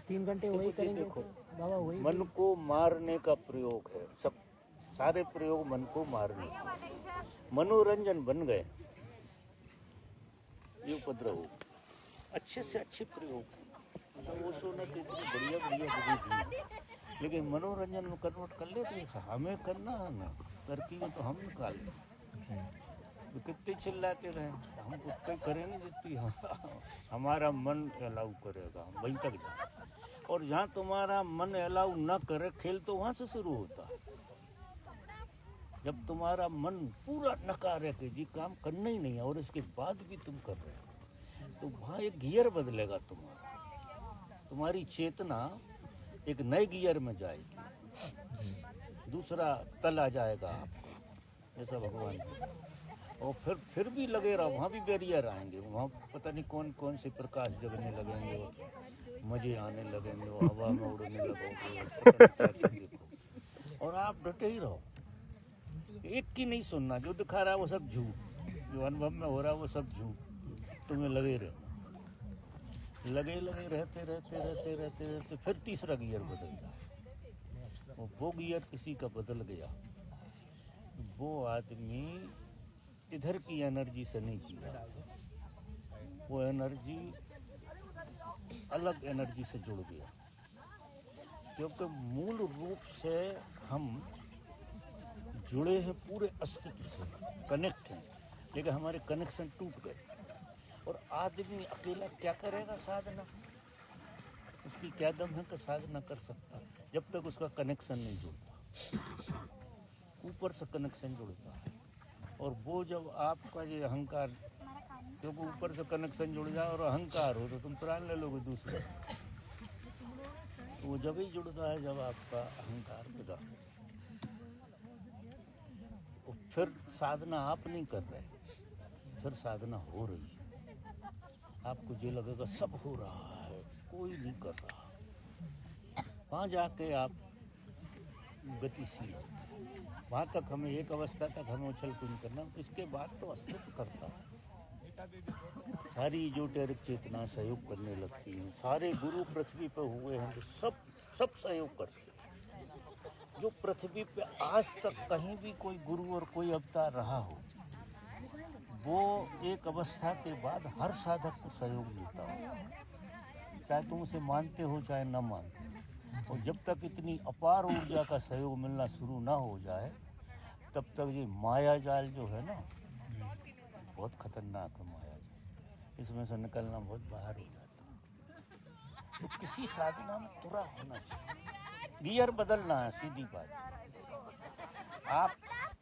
3 घंटे वही करेंगे देखो, बाबा, वही मन को मारने का प्रयोग है सब, सारे प्रयोग मन को मारने के, मनोरंजन बन गए ये उपद्रव। अच्छे से अच्छे प्रयोग, वो सोना के इतनी बढ़िया बढ़िया विधि थी, लेकिन मनोरंजन में कन्वर्ट कर लेते। हमें करना है ना, करती है तो हम निकाल लें। तो कितने चिल्लाते रहे, हम उतने करेंगे जितनी हमारा मन अलाउ करेगा, हम वहीं तक जाए। और जहाँ तुम्हारा मन अलाउ न करे खेल, तो वहाँ से शुरू होता है। जब तुम्हारा मन पूरा नकारे कि जी काम करना ही नहीं है, और इसके बाद भी तुम कर रहे हो, तो वहाँ एक गियर बदलेगा तुम्हारा, तुम्हारी चेतना एक नए गियर में जाएगी, दूसरा तल आ जाएगा आपका, ऐसा भगवान ने। और फिर भी लगे रहो, वहाँ भी बैरियर आएंगे, वहाँ पता नहीं कौन कौन से प्रकाश जगने लगेंगे, मजे आने लगेंगे, वो हवा में उड़ने लगोगे, और आप डटे ही रहो। एक की नहीं सुनना, जो दिखा रहा है वो सब झूठ, जो अनुभव में हो रहा है वो सब झूठ, तुम्हें लगे रहो, लगे रहते रहते रहते रहते रहते फिर तीसरा गियर बदल जाए। वो गियर किसी का बदल गया, वो आदमी इधर की एनर्जी से नहीं जी रहा, वो एनर्जी अलग एनर्जी से जुड़ गया। क्योंकि मूल रूप से हम जुड़े हैं पूरे अस्तित्व से, कनेक्ट हैं, लेकिन हमारे कनेक्शन टूट गए। और आदमी अकेला क्या करेगा साधना, उसकी क्या दम है कि साधना कर सकता, जब तक उसका कनेक्शन नहीं जुड़ता, ऊपर से कनेक्शन जुड़ता है। और वो जब आपका ये अहंकार, क्योंकि ऊपर से कनेक्शन जुड़ जाए और अहंकार हो तो तुम प्राण ले लोगे दूसरे, वो जब ही जुड़ता है जब आपका अहंकार खुदा। फिर साधना आप नहीं कर रहे, फिर साधना हो रही है। आपको जो लगेगा सब हो रहा है, कोई नहीं कर रहा, वहाँ जाके आप गतिशील होते हैं। वहाँ तक हमें, एक अवस्था तक हमें उछल कूद करना, इसके बाद तो अस्तित्व करता है। सारी इजोटेरिक चेतना सहयोग करने लगती है, सारे गुरु पृथ्वी पर हुए हैं तो सब सहयोग करते हैं। जो पृथ्वी पे आज तक कहीं भी कोई गुरु और कोई अवतार रहा हो, वो एक अवस्था के बाद हर साधक को सहयोग मिलता हो, चाहे तुम उसे मानते हो चाहे न मानते हो। और जब तक इतनी अपार ऊर्जा का सहयोग मिलना शुरू ना हो जाए, तब तक ये माया जाल जो है ना, बहुत खतरनाक है माया जाल, इसमें से निकलना बहुत बाहर हो जाता है। तो किसी साधना में तुरा होना चाहिए, गियर बदलना है, सीधी बात। आप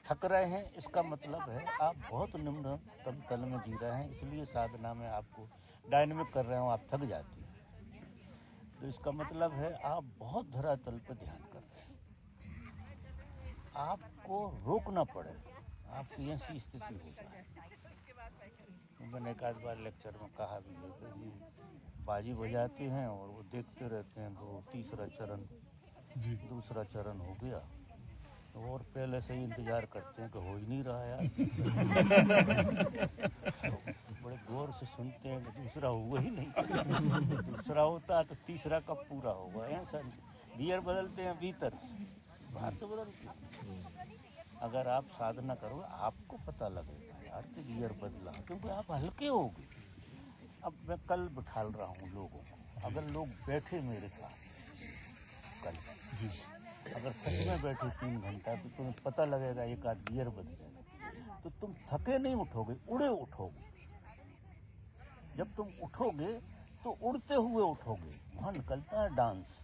थक रहे हैं, इसका मतलब है आप बहुत निम्नतम तल में जी रहे हैं, इसलिए साधना में आपको डायनेमिक कर रहे हो, आप थक जाती हैं। तो इसका मतलब है आप बहुत धरातल पर ध्यान कर रहे हैं, आपको रोकना पड़े, आपकी ऐसी स्थिति हो जाए। मैंने एक आध बार लेक्चर में कहा भी है कि जी बाजी बजाते हैं और वो देखते रहते हैं, तो तीसरा चरण दूसरा चरण हो गया, और पहले से ही इंतजार करते हैं कि हो ही नहीं रहा यार। बड़े गौर से सुनते हैं कि दूसरा हुआ ही नहीं, दूसरा होता तो तीसरा कब पूरा होगा। ऐसा गियर बदलते हैं भीतर से, बाहर से बदलते हैं। अगर आप साधना करोगे आपको पता लगेगा यार कि गियर बदला, क्योंकि आप हल्के हो गए। अब मैं कल बिठा रहा हूँ लोगों को, अगर लोग बैठे मेरे साथ कल, अगर सच में बैठे 3 घंटा, तो तुम्हें पता लगेगा एक आध गियर बदलेगा, तो तुम थके नहीं उठोगे, उड़े उठोगे। जब तुम उठोगे तो उड़ते हुए उठोगे, वहाँ निकलता है डांस।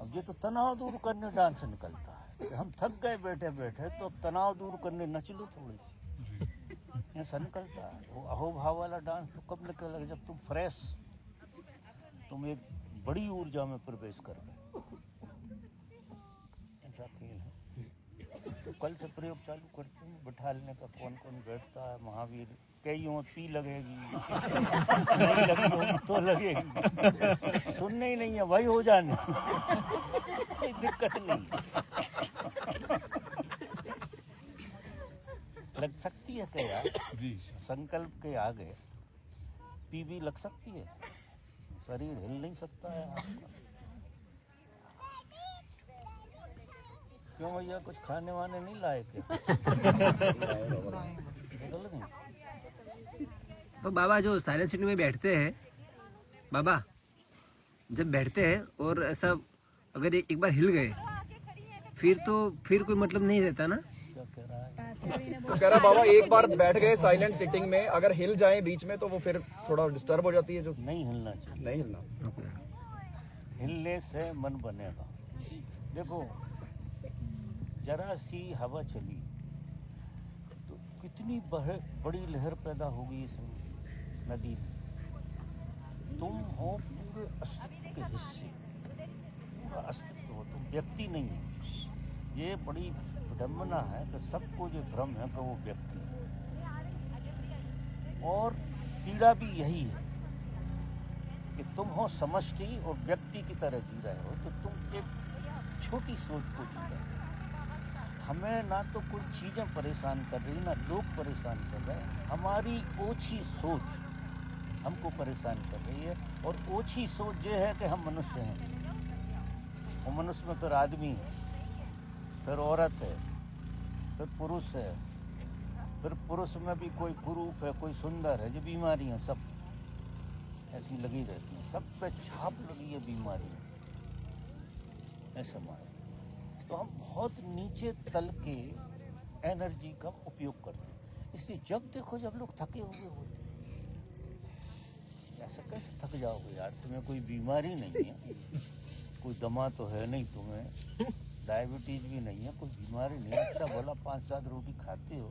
अब ये तो तनाव दूर करने डांस निकलता है, हम थक गए बैठे बैठे, तो अब तनाव दूर करने नच लो थोड़ी सी, ऐसा निकलता है। वो अहोभाव वाला डांस तो कब निकलेगा, जब तुम फ्रेश, तुम एक बड़ी ऊर्जा में प्रवेश कर गए। ऐसा खेल है। तो कल से प्रयोग चालू करते हैं, बिठा लेने का, कौन कौन बैठता है। महावीर कई हो, पी लगेगी नहीं लगी होगी तो लगेगी, सुनने ही नहीं है भाई, हो जाने कोई दिक्कत नहीं लग सकती है क्या यार, संकल्प के आगे पी भी लग सकती है, शरीर हिल नहीं सकता है आपका। क्यों भैया, कुछ खाने वाने नहीं लाए क्या? गलत नहीं। तो बाबा जो साइलेंट सीट में बैठते हैं, बाबा जब बैठते हैं और ऐसा अगर एक बार हिल गए फिर कोई मतलब नहीं रहता ना? क्या कह रहा है? तो कह रहा बाबा एक बार बैठ गए साइलेंट सिटिंग में, अगर हिल जाए बीच में तो वो फिर थोड़ा डिस्टर्ब हो जाती है। जो नहीं हिलना चाहिए, नहीं हिलना, हिलने से मन बनेगा। देखो जरा सी हवा चली तो कितनी बड़ी लहर पैदा होगी इस नदी में। तुम हो पूरे अस्तित्व के हिस्से, पूरा अस्तित्व हो, तुम व्यक्ति नहीं हो। ये बड़ी विडम्बना है कि सबको जो भ्रम है कि वो व्यक्ति है, और पीड़ा भी यही है कि तुम हो समष्टि और व्यक्ति की तरह जी रहे हो, तो तुम एक छोटी सोच को जी रहे हो। हमें ना तो कोई चीज़ें परेशान कर रही, ना लोग परेशान कर रहे हैं, हमारी ओछी सोच हमको परेशान कर रही है। और ओछी सोच ये है कि हम मनुष्य हैं, और मनुष्य में फिर आदमी है, फिर औरत है, फिर पुरुष है, फिर पुरुष में भी कोई कुरूप है, कोई सुंदर है। जो बीमारियां सब ऐसी लगी रहती हैं, सब पे छाप लगी है बीमारी ऐसा मान। तो हम बहुत नीचे तल के एनर्जी का उपयोग करते हैं। इसलिए जब देखो जब लोग थके हुए होते हैं, ऐसा कैसे थक जाओगे यार? तुम्हें कोई बीमारी नहीं है, कोई दमा तो है नहीं, तुम्हें डायबिटीज भी नहीं है, कोई बीमारी नहीं है, अच्छा बोला 5-7 रोटी खाते हो।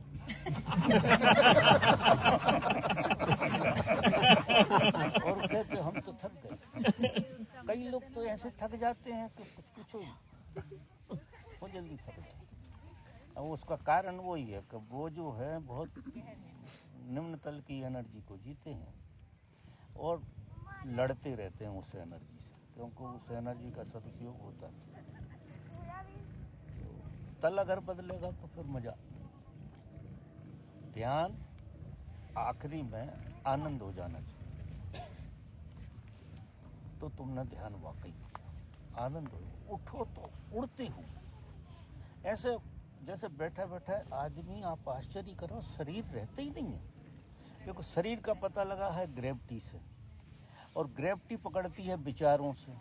और कहते हम तो थक गए। कई लोग तो ऐसे थक जाते हैं कि कुछ पूछो ही, वो जल्दी थक जाते। अब उसका कारण वही है कि वो जो है बहुत निम्न तल की एनर्जी को जीते हैं और लड़ते रहते हैं उस एनर्जी से, क्योंकि उस एनर्जी का सदुपयोग होता है। तल अगर बदलेगा तो फिर मजा। ध्यान आखिरी में आनंद हो जाना चाहिए, तो तुमने ध्यान वाकई किया, आनंद हो, उठो तो उड़ते हो। ऐसे जैसे बैठा बैठा आदमी, आप आश्चर्य करो, शरीर रहते ही नहीं है। क्योंकि शरीर का पता लगा है ग्रेविटी से, और ग्रेविटी पकड़ती है विचारों से।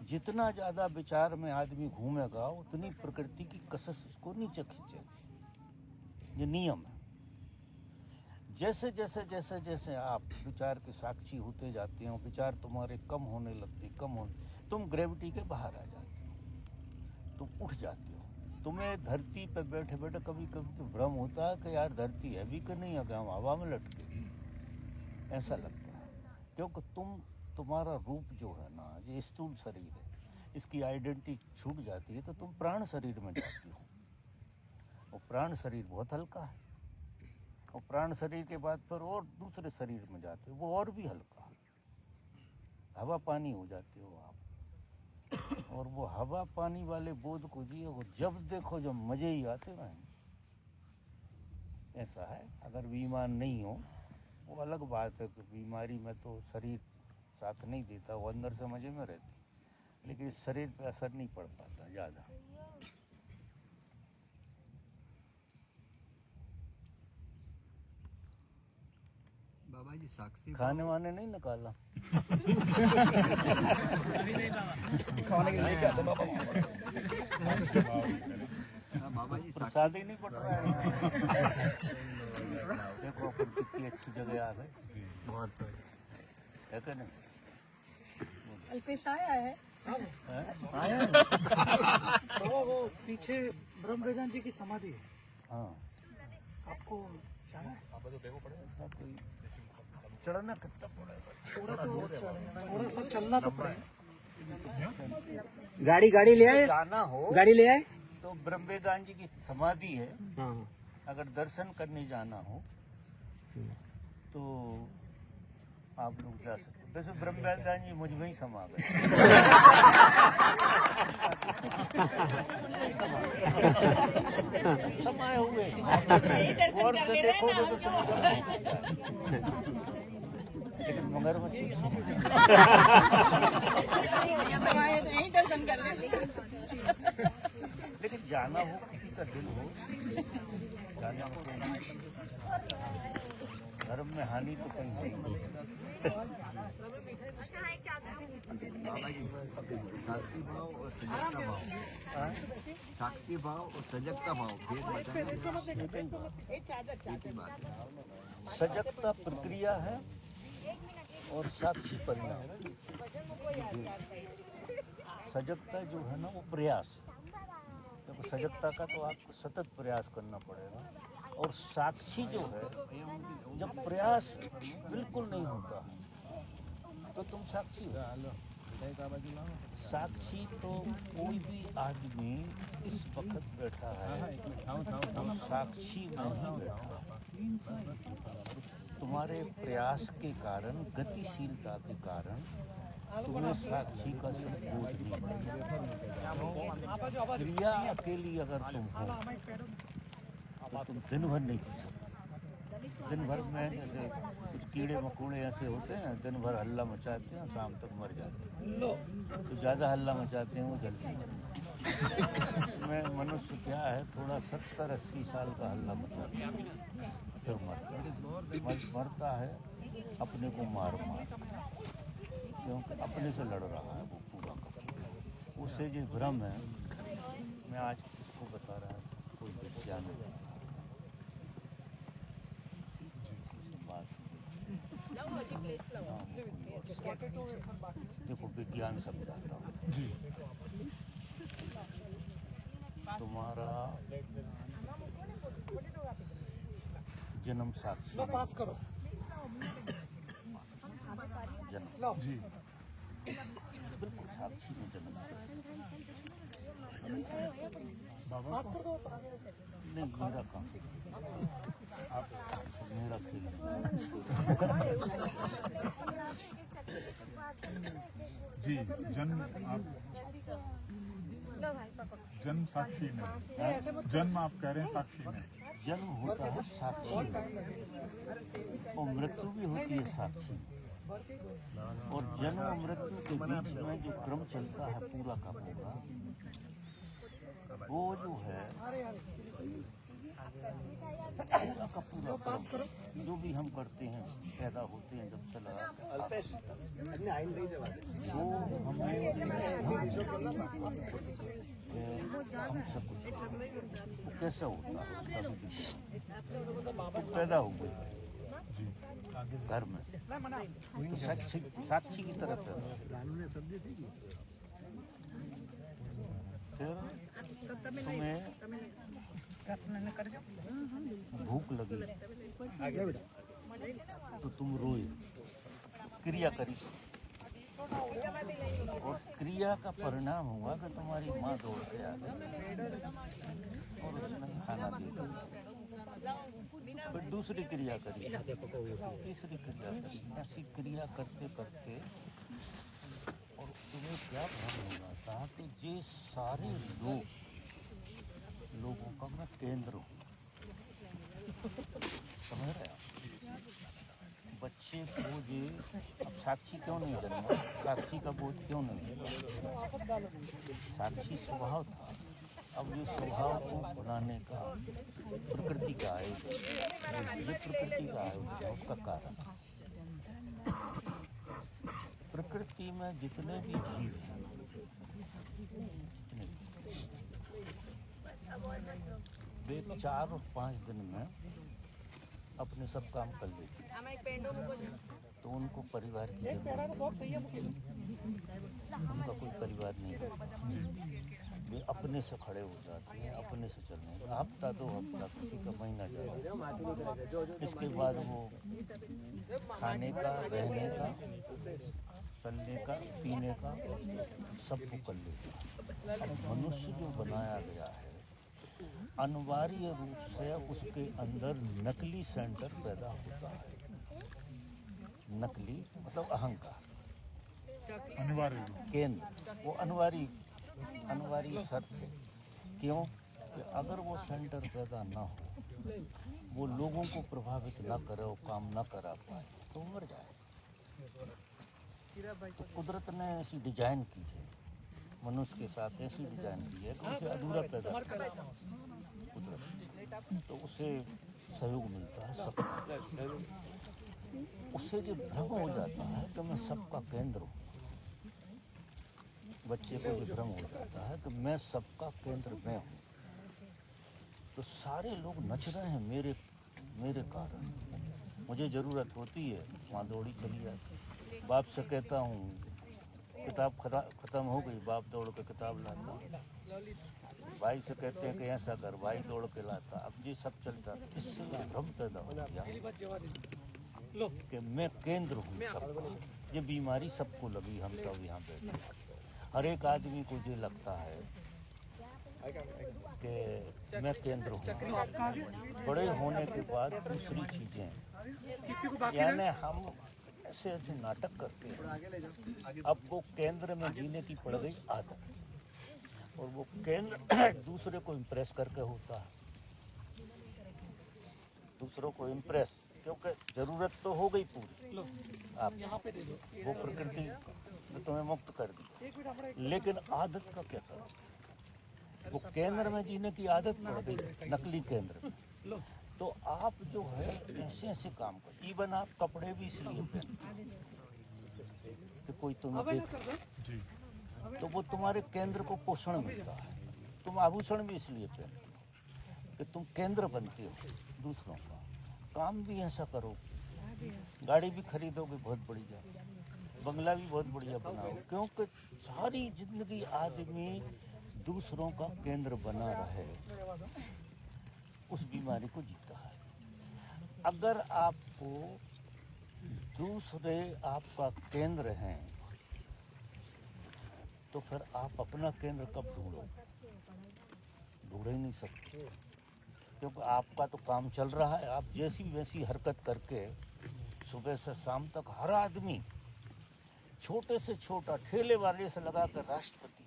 जितना ज़्यादा विचार में आदमी घूमेगा उतनी प्रकृति की कसस उसको नीचे खींचेगी। ये नियम है। जैसे जैसे जैसे जैसे आप विचार के साक्षी होते जाते हो, विचार तुम्हारे कम होने लगते, तुम ग्रेविटी के बाहर आ जाते हो, तुम उठ जाते हो। तुम्हें धरती पे बैठे बैठे कभी कभी तो भ्रम होता है कि यार धरती है भी कि नहीं है, हम हवा में लटके, ऐसा लगता है। क्योंकि तुम्हारा रूप जो है ना, ये स्थूल शरीर है, इसकी आइडेंटिटी छूट जाती है, तो तुम प्राण शरीर में जाती हो। और प्राण शरीर बहुत हल्का है, और प्राण शरीर के बाद फिर और दूसरे शरीर में जाते हो, वो और भी हल्का है, हवा पानी हो जाते हो आप। और वो हवा पानी वाले बोध को जिए, वो जब देखो जब मजे ही आते रहें। ऐसा है। अगर बीमार नहीं हो वो अलग बात है कि बीमारी में तो शरीर साथ नहीं देता, वो अंदर से मजे में रहती, लेकिन इस शरीर पे असर नहीं पड़ पाता ज़्यादा। बाबा जी साक्षी खाने वाने नहीं निकाला? खाने के लिए क्या था बाबा? बाबा जी प्रसाद ही नहीं पड़ रहा है। देखो अपन कितनी अच्छी जगह आ गए, बहुत है कि नहीं? अल्पेश आया है। आया तो वो पीछे ब्रह्मवेदांत जी की समाधि है, हाँ। आपको जाना है? ऐसा कोई चढ़ना कितना पड़ेगा? थोड़ा सा चलना तो पड़ेगा। गाड़ी ले आए, जाना हो गाड़ी ले आए। तो ब्रह्मवेदांत जी की समाधि है, हाँ अगर दर्शन करने जाना हो तो आप लोग जा सकते हो। वैसे ब्रह्मवेदांत जी मुझ में ही समा गए। समाये हुए और से देखोगे तो तुम्हें लेकिन मगरमच्छ यही दर्शन कर ले। लेकिन जाना हो, किसी का दिल हो, जाना हो तो धर्म में हानि तो कहीं है ही नहीं। साक्षी भाव और सजगता भाव, साक्षी भाव और सजगता भाव भेद बात है। सजगता प्रक्रिया है और साक्षी परिणाम। सजगता जो है ना वो प्रयास है। तो सजगता का तो आपको सतत प्रयास करना पड़ेगा। और साक्षी जो है, जब प्रयास बिल्कुल नहीं होता तो तुम साक्षी हो। साक्षी तो कोई भी आदमी इस वक्त बैठा है तो साक्षी नहीं बैठा। तुम्हारे प्रयास के कारण, गतिशीलता के कारण तुम्हें साक्षी का बोझ नहीं पड़ेगा। क्रिया अकेली अगर तुम हो तो तुम दिन भर नहीं जी सकते। दिन भर में जैसे कुछ कीड़े मकोड़े ऐसे होते हैं, दिन भर हल्ला मचाते हैं, शाम तक मर जाते हैं। तो ज़्यादा हल्ला मचाते हैं वो जल्दी में मनुष्य क्या है, थोड़ा 70-80 साल का हल्ला मचाता है फिर मरता है अपने को मार क्योंकि अपने से लड़ रहा है वो पूरा का पूरा। उससे जो भ्रम है, मैं आज किसको बता रहा हूँ, कोई वैज्ञानिक देखो विज्ञान समझाता हूँ। तुम्हारा जन्म साक्षी पास करो। जन्म बिल्कुल साक्षी में जन्म पास कर दो। नहीं, मेरा काम आप मेरा खेल जी। जन्म आप जन्म साक्षी में, जन्म आप कह रहे हैं साक्षी में। जन्म होता है साक्षी और मृत्यु भी होती है साक्षी। और जन्म और मृत्यु के बीच में जो क्रम चलता है पूरा का पूरा, वो जो है पूरा का पूरा क्रम, जो भी हम करते हैं, पैदा होते हैं, जब चला वो हमें हम सब कुछ वो कैसा होता है उसका भी दिखता। पैदा हो गए घर में तो साक्षी की तरफ पैदा। फिर तुम्हें भूख लगी तो तुम रोए, क्रिया करी, और क्रिया का परिणाम हुआ कि तुम्हारी माँ दौड़ के आ गई और उसने खाना दिया। फिर दूसरी क्रिया करी, तीसरी क्रिया करी, ऐसी क्रिया करते करते और तुम्हें क्या भ्रम होगा था कि ये सारे लोगों का मैं केंद्र हूँ। समझ रहे आप? बच्चे को ये अब साक्षी क्यों नहीं जन्मा, साक्षी का बोध क्यों नहीं, साक्षी स्वभाव था। अब ये स्वभाव को बनाने का प्रकृति का आयोजन, ये प्रकृति का आयोजन है, उसका कारण प्रकृति में जितने भी जीव हैं, वे 4 और 5 दिन में अपने सब काम कर लेते हैं। तो उनको परिवार की जरूरत नहीं, उनका कोई परिवार नहीं होता। वे अपने से खड़े हो जाते हैं, अपने से चलने, हफ्ता 2 हफ्ता, किसी का महीना जाए। इसके बाद वो खाने का, रहने का, चलने का, पीने का सबको कर लेते हैं। मनुष्य जो बनाया गया है, अनिवार्य रूप से उसके अंदर नकली सेंटर पैदा होता है। नकली मतलब अहंकार, अनिवार्य केंद्र, वो अनिवार्य शर्त है। क्यों? कि अगर वो सेंटर पैदा ना हो, वो लोगों को प्रभावित ना करे और काम ना करा पाए तो मर जाए। तो कुदरत ने ऐसी डिजाइन की है, मनुष्य के साथ ऐसी डिजाइन की है कि उसे अधूरा पैदा कुदरत, तो उसे सहयोग मिलता है सबका। उससे जो भ्रम हो जाता है कि मैं सबका केंद्र हूँ, बच्चे को जो भ्रम हो जाता है कि मैं सबका केंद्र मैं हूँ, तो सारे लोग नच रहे हैं मेरे कारण, मुझे ज़रूरत होती है वहाँ दौड़ी चली जाती। बाप से कहता हूँ किताब ख़त्म हो गई, बाप दौड़ के किताब लाता। भाई से कहते हैं कि ऐसा कर, भाई दौड़ के लाता। अब ये सब चलता, इससे भ्रम पैदा हो गया कि मैं केंद्र हूँ सबका। ये बीमारी सबको लगी, हम सब यहाँ बैठे, हर एक आदमी को ये लगता है कि मैं केंद्र हूँ। बड़े होने के बाद दूसरी चीज़ें, यानी हम ऐसे ऐसे नाटक करते हैं, अब वो केंद्र में जीने की पड़ गई आदत, और वो केंद्र दूसरे को इम्प्रेस करके होता है, दूसरों को इम्प्रेस, क्योंकि ज़रूरत तो हो गई पूरी, आप वो प्रकृति ने तुम्हें मुक्त कर दी, लेकिन आदत का क्या करो? वो केंद्र में जीने की आदत पड़ गई, नकली केंद्र में। तो आप जो है ऐसे ऐसे काम कर, इवन आप कपड़े भी इसलिए पहनते तो कोई तुम्हें देखे, तो वो तुम्हारे केंद्र को पोषण मिलता है। तुम आभूषण भी इसलिए पहनते हो कि तुम केंद्र बनते हो दूसरों का। काम भी ऐसा करो, गाड़ी भी खरीदोगे बहुत बढ़िया, बंगला भी बहुत बढ़िया बनाओ, क्योंकि सारी जिंदगी आदमी दूसरों का केंद्र बना रहे, उस बीमारी को जीता है। अगर आपको दूसरे आपका केंद्र हैं, तो फिर आप अपना केंद्र कब ढूंढोगे? ढूंढ ही नहीं सकते, क्योंकि आपका तो काम चल रहा है। आप जैसी वैसी हरकत करके सुबह से शाम तक हर आदमी, छोटे से छोटा, ठेले वाले से लगाकर राष्ट्रपति,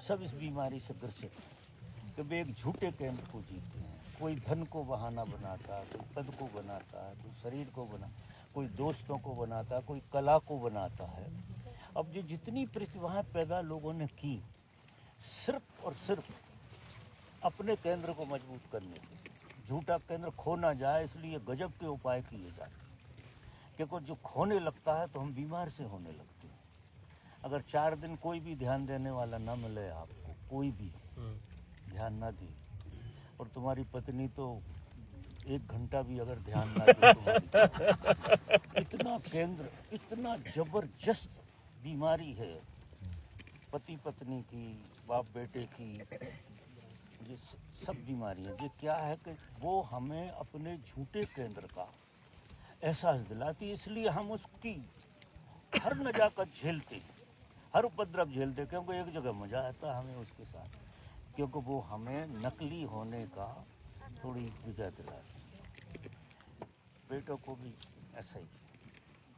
सब इस बीमारी से ग्रसित हैं कि वे एक झूठे केंद्र को जीते हैं। कोई धन को बहाना बनाता है, कोई पद को बनाता है, कोई शरीर को कोई दोस्तों को बनाता है, कोई कला को बनाता है। अब जो जितनी प्रतिभाएं पैदा लोगों ने की, सिर्फ और सिर्फ अपने केंद्र को मजबूत करने के, झूठा केंद्र खो ना जाए, इसलिए गजब के उपाय किए जाते हैं। क्योंकि जो खोने लगता है तो हम बीमार से होने लगते हैं। अगर 4 दिन कोई भी ध्यान देने वाला ना मिले आपको, कोई भी ध्यान ना दे, और तुम्हारी पत्नी तो 1 घंटा भी अगर ध्यान ना दे, इतना केंद्र, इतना जबरदस्त बीमारी है पति पत्नी की, बाप बेटे की, ये सब बीमारियाँ। ये क्या है कि वो हमें अपने झूठे केंद्र का एहसास दिलाती, इसलिए हम उसकी हर नजाकत झेलते, हर उपद्रव झेलते, क्योंकि एक जगह मजा आता है हमें उसके साथ, क्योंकि वो हमें नकली होने का थोड़ी विजय दिलाती। बेटों को भी ऐसा ही,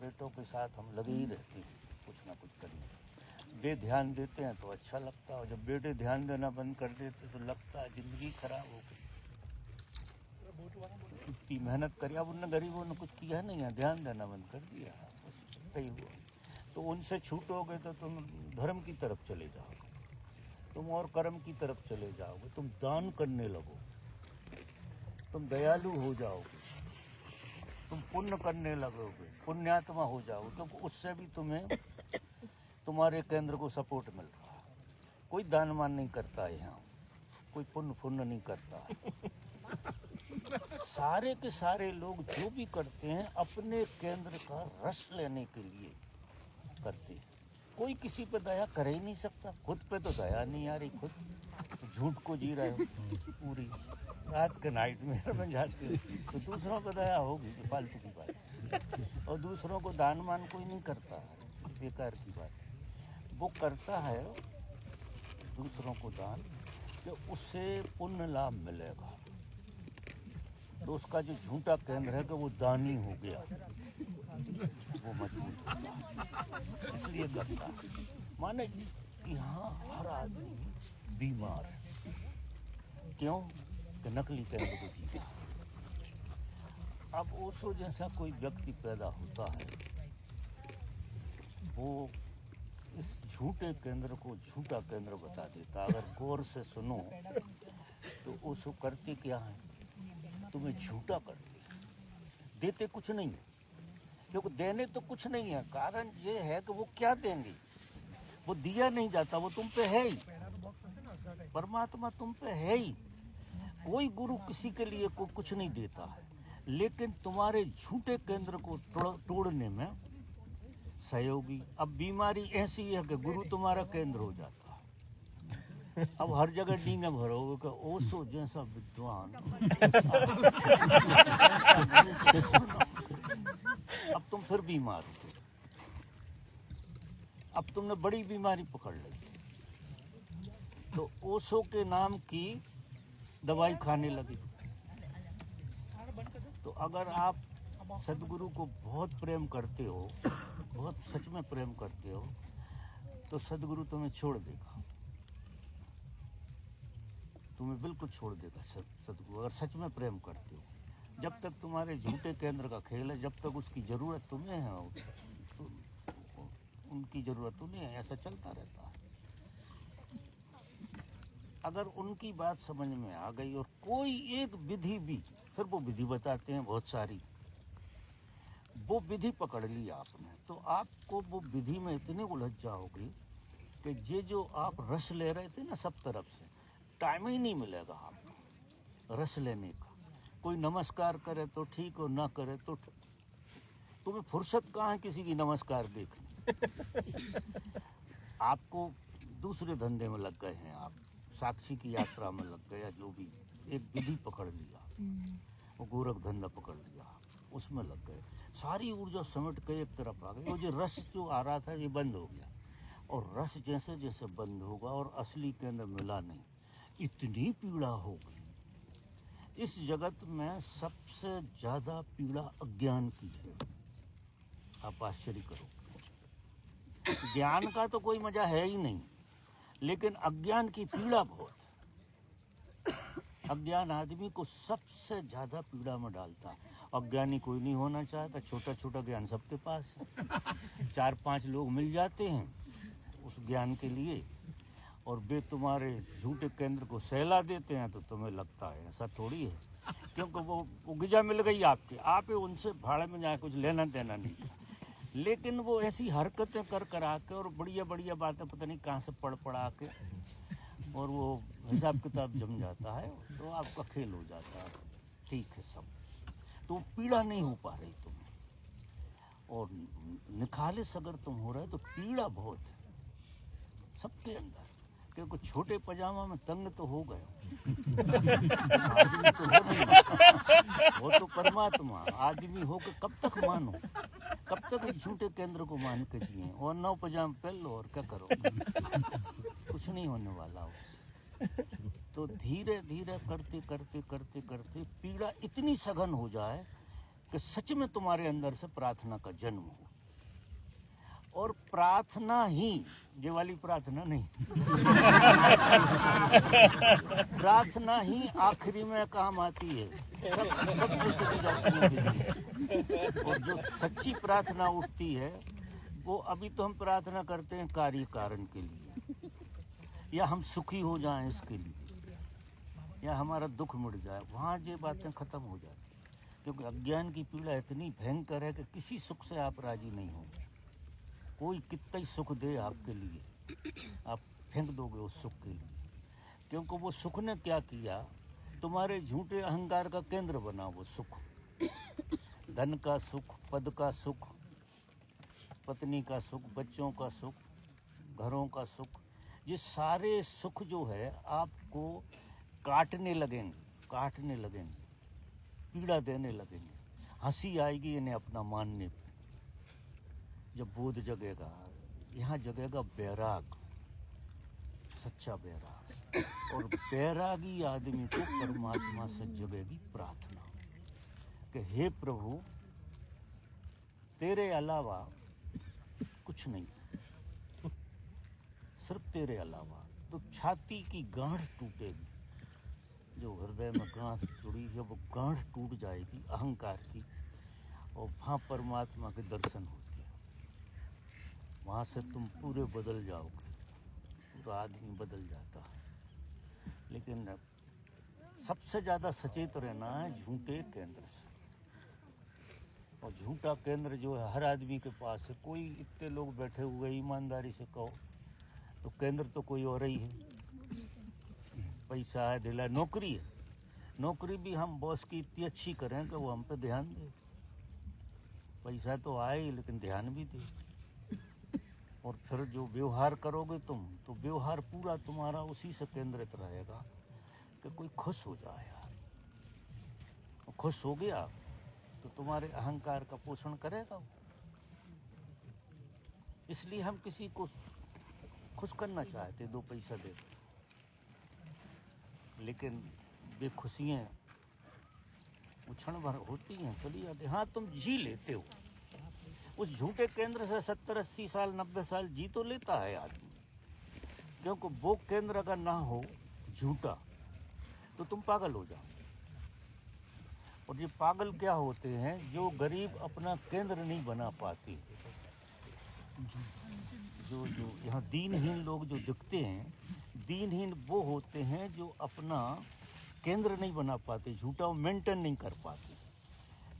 बेटों के साथ हम लगे ही रहते हैं कुछ ना कुछ करने। बे ध्यान देते हैं तो अच्छा लगता है, और जब बेटे ध्यान देना बंद कर देते तो लगता है जिंदगी खराब हो गई। इतनी मेहनत करी, अब उन गरीबों ने कुछ किया नहीं है, ध्यान देना बंद कर दिया, बस कहीं हुआ। तो उनसे छूटोगे तो तुम धर्म की तरफ चले जाओगे, तुम और कर्म की तरफ चले जाओगे, तुम दान करने लगो, तुम दयालु हो जाओगे, तुम पुण्य करने लगोगे, पुण्यात्मा हो जाओगे, क्योंकि उससे भी तुम्हें तुम्हारे केंद्र को सपोर्ट मिल रहा है। कोई दान मान नहीं करता है यहाँ, कोई पुण्य नहीं करता है। सारे के सारे लोग जो भी करते हैं अपने केंद्र का रस लेने के लिए करते हैं। कोई किसी पे दया कर ही नहीं सकता, खुद पे तो दया नहीं आ रही, खुद झूठ को जी रहे हो पूरी रात के नाइट में बन जाते हो, तो दूसरों पे दया होगी कि फालतू की बात। और दूसरों को दान मान कोई नहीं करता है, बेकार की बात। वो करता है दूसरों को दान कि उससे पुण्य लाभ मिलेगा, तो उसका जो झूठा केंद्र है कि वो दानी हो गया, वो मजबूत होता है, इसलिए करता है। माने यहाँ हर आदमी बीमार है, क्यों कि नकली केंद्र को जीता। अब ओशो जैसा कोई व्यक्ति पैदा होता है वो इस झूठे केंद्र को झूठा केंद्र बता देता। अगर गौर से सुनो तो उसको करते क्या है, तुम्हें झूठा करते, देते कुछ नहीं है, क्योंकि देने तो कुछ नहीं है। कारण ये है कि वो क्या देंगे, वो दिया नहीं जाता, वो तुम पे है ही, परमात्मा तुम पे है ही। कोई गुरु किसी के लिए को कुछ नहीं देता है, लेकिन तुम्हारे झूठे केंद्र को तोड़ने में सहयोगी। अब बीमारी ऐसी है कि गुरु तुम्हारा केंद्र हो जाता है। अब हर जगह डींगे भरोगे कि ओशो जैसा विद्वान, अब तुम फिर बीमार हो, अब तुमने बड़ी बीमारी पकड़ ली, तो ओशो के नाम की दवाई खाने लगी। तो अगर आप सदगुरु को बहुत प्रेम करते हो, बहुत सच में प्रेम करते हो, तो सदगुरु तुम्हें छोड़ देगा, तुम्हें बिल्कुल छोड़ देगा सदगुरु, अगर सच में प्रेम करते हो। जब तक तुम्हारे झूठे केंद्र का खेल है, जब तक उसकी ज़रूरत तुम्हें है, तो उनकी ज़रूरत उन्हें है, ऐसा चलता रहता है। अगर उनकी बात समझ में आ गई और कोई एक विधि भी, फिर वो विधि बताते हैं बहुत सारी, वो विधि पकड़ ली आपने, तो आपको वो विधि में इतनी उलझ जाओगी कि ये जो आप रस ले रहे थे ना सब तरफ से, टाइम ही नहीं मिलेगा आपको रस लेने का। कोई नमस्कार करे तो ठीक, और ना करे तो तुम्हें फुर्सत कहाँ है किसी की नमस्कार देखने। आपको दूसरे धंधे में लग गए हैं, आप साक्षी की यात्रा में लग गए, या जो भी एक विधि पकड़ लिया, वो गोरख धंधा पकड़ लिया, उसमें लग गए, सारी ऊर्जा समेट के एक तरफ आ गई। वो जो रस जो आ रहा था ये बंद हो गया, और रस जैसे जैसे बंद होगा और असली केंद्र मिला नहीं, इतनी पीड़ा हो गई। इस जगत में सबसे ज्यादा पीड़ा अज्ञान की है, आप आश्चर्य करो। ज्ञान का तो कोई मजा है ही नहीं, लेकिन अज्ञान की पीड़ा बहुत है। अज्ञान आदमी को सबसे ज्यादा पीड़ा में डालता है। अज्ञानी कोई नहीं होना चाहता, छोटा छोटा ज्ञान सबके पास है, 4-5 लोग मिल जाते हैं उस ज्ञान के लिए, और वे तुम्हारे झूठे केंद्र को सहला देते हैं, तो तुम्हें लगता है ऐसा थोड़ी है, क्योंकि वो गिजा मिल गई आपके, आप उनसे भाड़े में जाए, कुछ लेना देना नहीं। लेकिन वो ऐसी हरकतें कर आके और बढ़िया बढ़िया बातें पता नहीं कहाँ से पढ़ा के, और वो हिसाब किताब जम जाता है, तो आपका खेल हो जाता है। ठीक है सब, तो पीड़ा नहीं हो पा रही तुम्हें, और निखालिस अगर तुम हो रहे तो पीड़ा बहुत है सबके अंदर, क्योंकि छोटे पजामा में तंग तो हो गए आदमी तो हो नहीं, वो तो परमात्मा आदमी हो के कब तक मानो, कब तक झूठे केंद्र को मान के जिए, और 9 पजामा पहन लो और क्या करो, कुछ नहीं होने वाला उससे। तो धीरे धीरे करते करते करते करते पीड़ा इतनी सघन हो जाए कि सच में तुम्हारे अंदर से प्रार्थना का जन्म हो, और प्रार्थना ही, ये वाली प्रार्थना नहीं प्रार्थना ही आखिरी में काम आती है, सब चली जाती है। और जो सच्ची प्रार्थना उठती है, वो अभी तो हम प्रार्थना करते हैं कार्य कारण के लिए, या हम सुखी हो जाएं इसके लिए, या हमारा दुख मिट जाए, वहाँ ये बातें खत्म हो जाती, क्योंकि अज्ञान की पीड़ा इतनी भयंकर है कि किसी सुख से आप राजी नहीं होंगे। कोई कितना ही सुख दे आपके लिए, आप फेंक दोगे उस सुख के लिए, क्योंकि वो सुख ने क्या किया, तुम्हारे झूठे अहंकार का केंद्र बना वो सुख। धन का सुख, पद का सुख, पत्नी का सुख, बच्चों का सुख, घरों का सुख, ये सारे सुख जो है आपको काटने लगेंगे, पीड़ा देने लगेंगे। हंसी आएगी इन्हें अपना मानने पे, जब बोध जगेगा, यहाँ जगेगा बैराग, सच्चा बैराग, और बैरागी आदमी को परमात्मा से जगेगी प्रार्थना कि हे प्रभु तेरे अलावा कुछ नहीं, सिर्फ तेरे अलावा। तो छाती की गांठ टूटेगी, जो हृदय में गांठ जुड़ी है वो गांठ टूट जाएगी अहंकार की, और वहाँ परमात्मा के दर्शन होते हैं। वहाँ से तुम पूरे बदल जाओगे, पूरा आदमी बदल जाता है। लेकिन सबसे ज़्यादा सचेत रहना है झूठे केंद्र से। और झूठा केंद्र जो है हर आदमी के पास है। कोई इतने लोग बैठे हुए, ईमानदारी से कहो तो केंद्र तो कोई और ही है। पैसा है, दिला, नौकरी है। नौकरी भी हम बॉस की इतनी अच्छी करें कि वो हम पे ध्यान दे। पैसा तो आए ही, लेकिन ध्यान भी दे। और फिर जो व्यवहार करोगे तुम, तो व्यवहार पूरा तुम्हारा उसी से केंद्रित रहेगा कि कोई खुश हो जाए यार। और खुश हो गया तो तुम्हारे अहंकार का पोषण करेगा वो। इसलिए हम किसी को खुश करना चाहते, 2 पैसा दे, लेकिन बेखुशियाँ वो क्षण भर होती हैं, चली जाती। हाँ, तुम जी लेते हो उस झूठे केंद्र से 70-80 साल 90 साल जी तो लेता है आदमी, क्योंकि वो केंद्र अगर ना हो झूठा तो तुम पागल हो जाओ। और ये पागल क्या होते हैं? जो गरीब अपना केंद्र नहीं बना पाते, जो यहाँ दीनहीन लोग जो दिखते हैं, दीनहीन वो होते हैं जो अपना केंद्र नहीं बना पाते, झूठा मेंटेन नहीं कर पाते।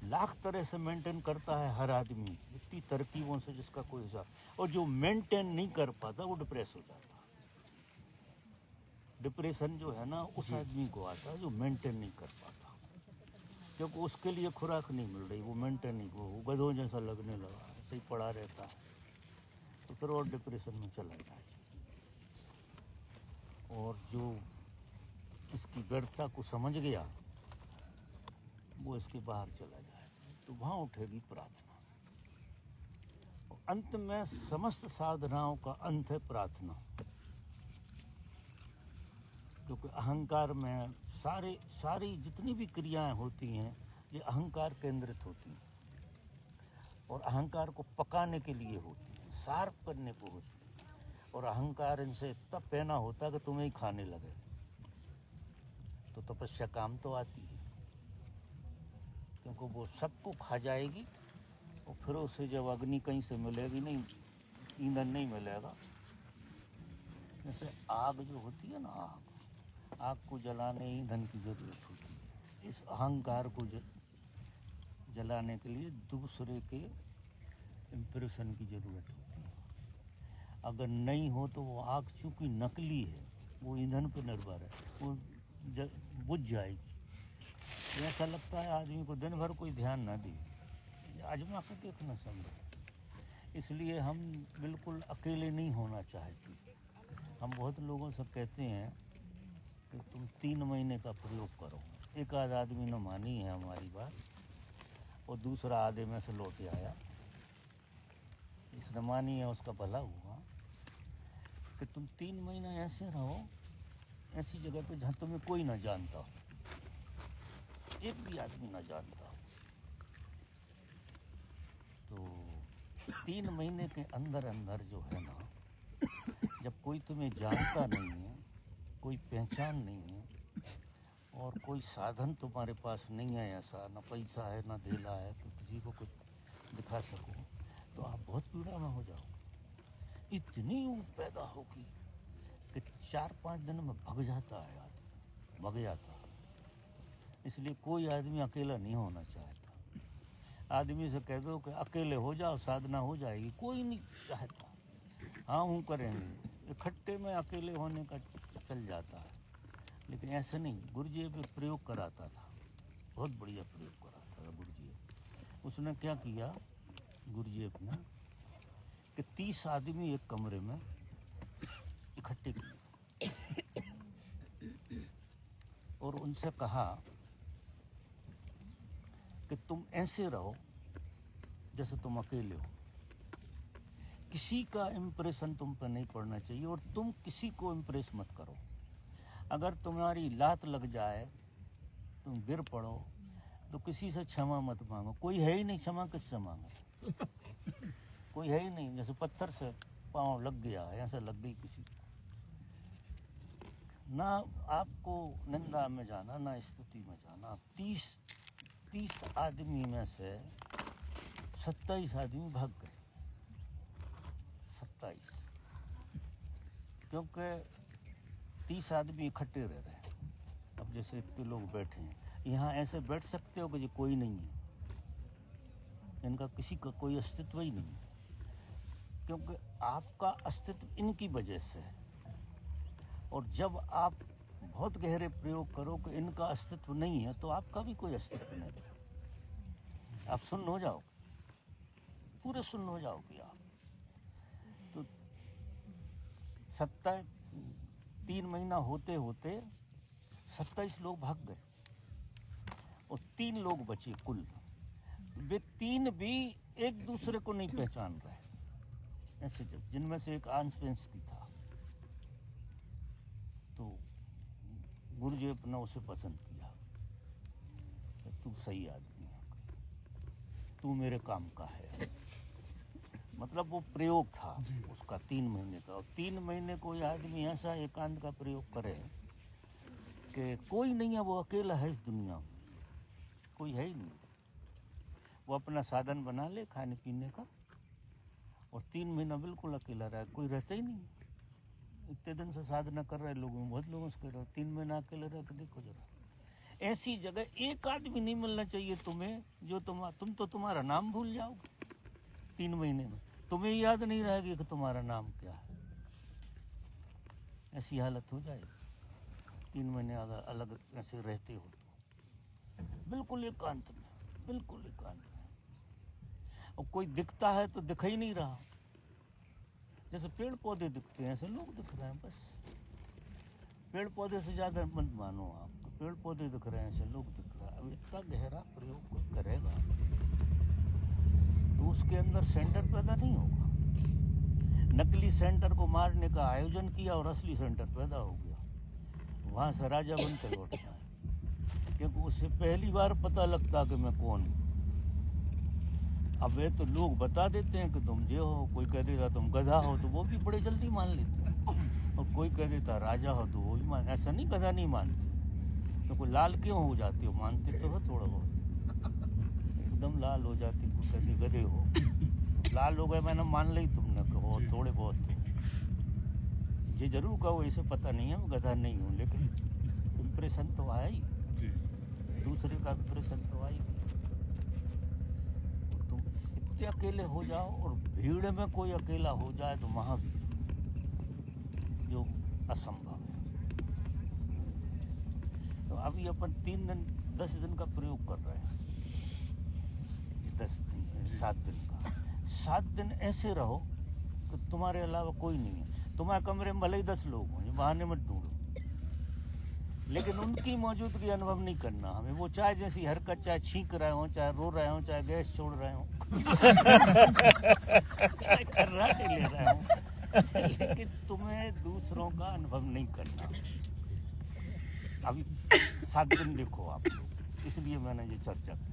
लाख तरह से मेंटेन करता है हर आदमी, इतनी तरकीबों से जिसका कोई हिसाब। और जो मेंटेन नहीं कर पाता वो डिप्रेस हो जाता है। डिप्रेशन जो है ना उस आदमी को आता है जो मेंटेन नहीं कर पाता, क्योंकि उसके लिए खुराक नहीं मिल रही, वो मेंटेन नहीं, वो गधों जैसा लगने लगा, ऐसे ही पड़ा रहता है, तो फिर और डिप्रेशन में चला जाए। और जो इसकी व्यर्थता को समझ गया वो इसके बाहर चला जाए, तो वहाँ उठेगी प्रार्थना। और अंत में समस्त साधनाओं का अंत है प्रार्थना, क्योंकि अहंकार में सारी जितनी भी क्रियाएं होती हैं ये अहंकार केंद्रित होती हैं, और अहंकार को पकाने के लिए होती है, शार्प करने को होती है। और अहंकार इनसे तब पहना होता है कि तुम्हें ही खाने लगे, तो तपस्या काम तो आती है, क्योंकि वो सबको खा जाएगी। और फिर उसे जब अग्नि कहीं से मिलेगी नहीं, ईंधन नहीं मिलेगा, जैसे आग जो होती है ना, आग को जलाने ईंधन की ज़रूरत होती है। इस अहंकार को जलाने के लिए दूसरे के इम्प्रेशन की ज़रूरत होती है। अगर नहीं हो तो वो आग चूँकि नकली है, वो ईंधन पर निर्भर है, वो बुझ जाएगी। ऐसा लगता है आदमी को दिन भर कोई ध्यान ना दे, आजमा के देखना संभव। इसलिए हम बिल्कुल अकेले नहीं होना चाहते। हम बहुत लोगों से कहते हैं कि तुम 3 महीने का प्रयोग करो। एक आध आदमी ने मानी है हमारी बात, और दूसरा आधे में से लौट आया। जिसने मानी है उसका भला हुआ कि तुम 3 महीना ऐसे रहो, ऐसी जगह पे जहाँ तुम्हें कोई ना जानता हो, एक भी आदमी ना जानता हो। तो 3 महीने के अंदर अंदर जो है ना, जब कोई तुम्हें जानता नहीं है, कोई पहचान नहीं है, और कोई साधन तुम्हारे पास नहीं है, ऐसा ना पैसा है ना धेला है कि किसी को कुछ दिखा सको, तो आप बहुत पीड़ा में हो जाओ। इतनी ऊब पैदा होगी कि 4-5 दिन में भग जाता है आदमी, भग जाता है। इसलिए कोई आदमी अकेला नहीं होना चाहता। आदमी से कह दो कि अकेले हो जाओ, साधना हो जाएगी, कोई नहीं चाहता। हाँ हूँ करेंगे, इकट्ठे में अकेले होने का चल जाता है। लेकिन ऐसे नहीं, गुरुजी एक प्रयोग कराता था, बहुत बढ़िया प्रयोग कराता था गुरुजी। उसने क्या किया गुरुजी अपना, कि 30 आदमी एक कमरे में इकट्ठे किए और उनसे कहा कि तुम ऐसे रहो जैसे तुम अकेले हो, किसी का इम्प्रेशन तुम पर नहीं पड़ना चाहिए, और तुम किसी को इम्प्रेस मत करो। अगर तुम्हारी लात लग जाए, तुम गिर पड़ो, तो किसी से क्षमा मत मांगो। कोई है ही नहीं, क्षमा किससे मांगो? कोई है ही नहीं। जैसे पत्थर से पाँव लग गया, ऐसा लग गई किसी ना, आपको निंदा में जाना ना स्तुति में जाना। 30 आदमी में से 27 आदमी भाग गए, 27, क्योंकि 30 आदमी इकट्ठे रह रहे हैं। अब जैसे इतने लोग बैठे हैं, यहाँ ऐसे बैठ सकते हो कि जी कोई नहीं है, इनका किसी का कोई अस्तित्व ही नहीं है, क्योंकि आपका अस्तित्व इनकी वजह से है। और जब आप बहुत गहरे प्रयोग करो कि इनका अस्तित्व नहीं है, तो आपका भी कोई अस्तित्व नहीं है, आप सुन्न हो जाओगे, पूरे सुन्न हो जाओगे आप। तो 3 महीना होते होते 27 लोग भाग गए और 3 लोग बचे कुल। वे 3 भी एक दूसरे को नहीं पहचान रहे ऐसे, जब जिनमें से एक आंसपेंसकी था, तो गुरु जी अपना उसे पसंद किया, तू सही आदमी है, तू मेरे काम का है। मतलब वो प्रयोग था उसका 3 महीने का। और 3 महीने कोई आदमी ऐसा एकांत का प्रयोग करे कि कोई नहीं है, वो अकेला है इस दुनिया में, कोई है ही नहीं। वो अपना साधन बना ले खाने पीने का और 3 महीना बिल्कुल अकेला रहा, कोई रहता ही नहीं। इतने दिन से साधना कर रहे लोगों, बहुत लोगों से कर रहे, 3 महीना अकेले रह के देखो जरा। ऐसी जगह एक आदमी नहीं मिलना चाहिए तुम्हें जो तुम तो तुम्हारा नाम भूल जाओगे 3 महीने में, तुम्हें याद नहीं रहेगी कि तुम्हारा नाम क्या है। ऐसी हालत हो जाएगी 3 महीने अगर अलग ऐसे रहते हो तो, बिल्कुल एकांत में, बिल्कुल एकांत में। और कोई दिखता है तो दिख ही नहीं रहा, जैसे पेड़ पौधे दिखते हैं ऐसे लोग दिख रहे हैं बस। पेड़ पौधे से ज़्यादा मत मानो आप, पेड़ पौधे दिख रहे हैं ऐसे लोग दिख रहे हैं। अब इतना गहरा प्रयोग कोई करेगा तो उसके अंदर सेंटर पैदा नहीं होगा। नकली सेंटर को मारने का आयोजन किया और असली सेंटर पैदा हो गया, वहाँ से राजा बनकर लौटना है, क्योंकि उससे पहली बार पता लगता कि मैं कौन हूँ। अब वे तो लोग बता देते हैं कि तुम ये हो, कोई कह देता तुम गधा हो तो वो भी बड़े जल्दी मान लेते हैं, और कोई कह देता राजा हो तो वो भी मान। ऐसा नहीं गधा नहीं मानते, तो कोई लाल क्यों हो जाते हो, मानते तो हो थोड़ा बहुत, एकदम लाल हो जाती, कोई कहते गधे हो, लाल हो गए मैंने मान ली तुमने कहो थोड़े बहुत तो। ये जरूर कहो इसे पता नहीं है मैं गधा नहीं हूँ, लेकिन इम्प्रेशन तो आया ही, दूसरे का इम्प्रेशन तो आई। तुम इतने अकेले हो जाओ और भीड़ में कोई अकेला हो जाए तो वहाँ भी, जो असंभव है। तो अभी अपन 10 दिन का प्रयोग कर रहे हैं, 7 दिन का। 7 दिन ऐसे रहो कि तुम्हारे अलावा कोई नहीं है। तुम्हारे कमरे में भले ही 10 लोग हों, बहाने मत ढूंढो, लेकिन उनकी मौजूदगी अनुभव नहीं करना हमें। वो चाहे जैसी हरकत, चाहे छींक रहे हो, चाहे रो रहे हो, चाहे गैस छोड़ रहे हो, चाहे कर्राटे ले रहे हो, लेकिन तुम्हें दूसरों का अनुभव नहीं करना। अभी 7 दिन देखो आप लोग, इसलिए मैंने ये चर्चा की।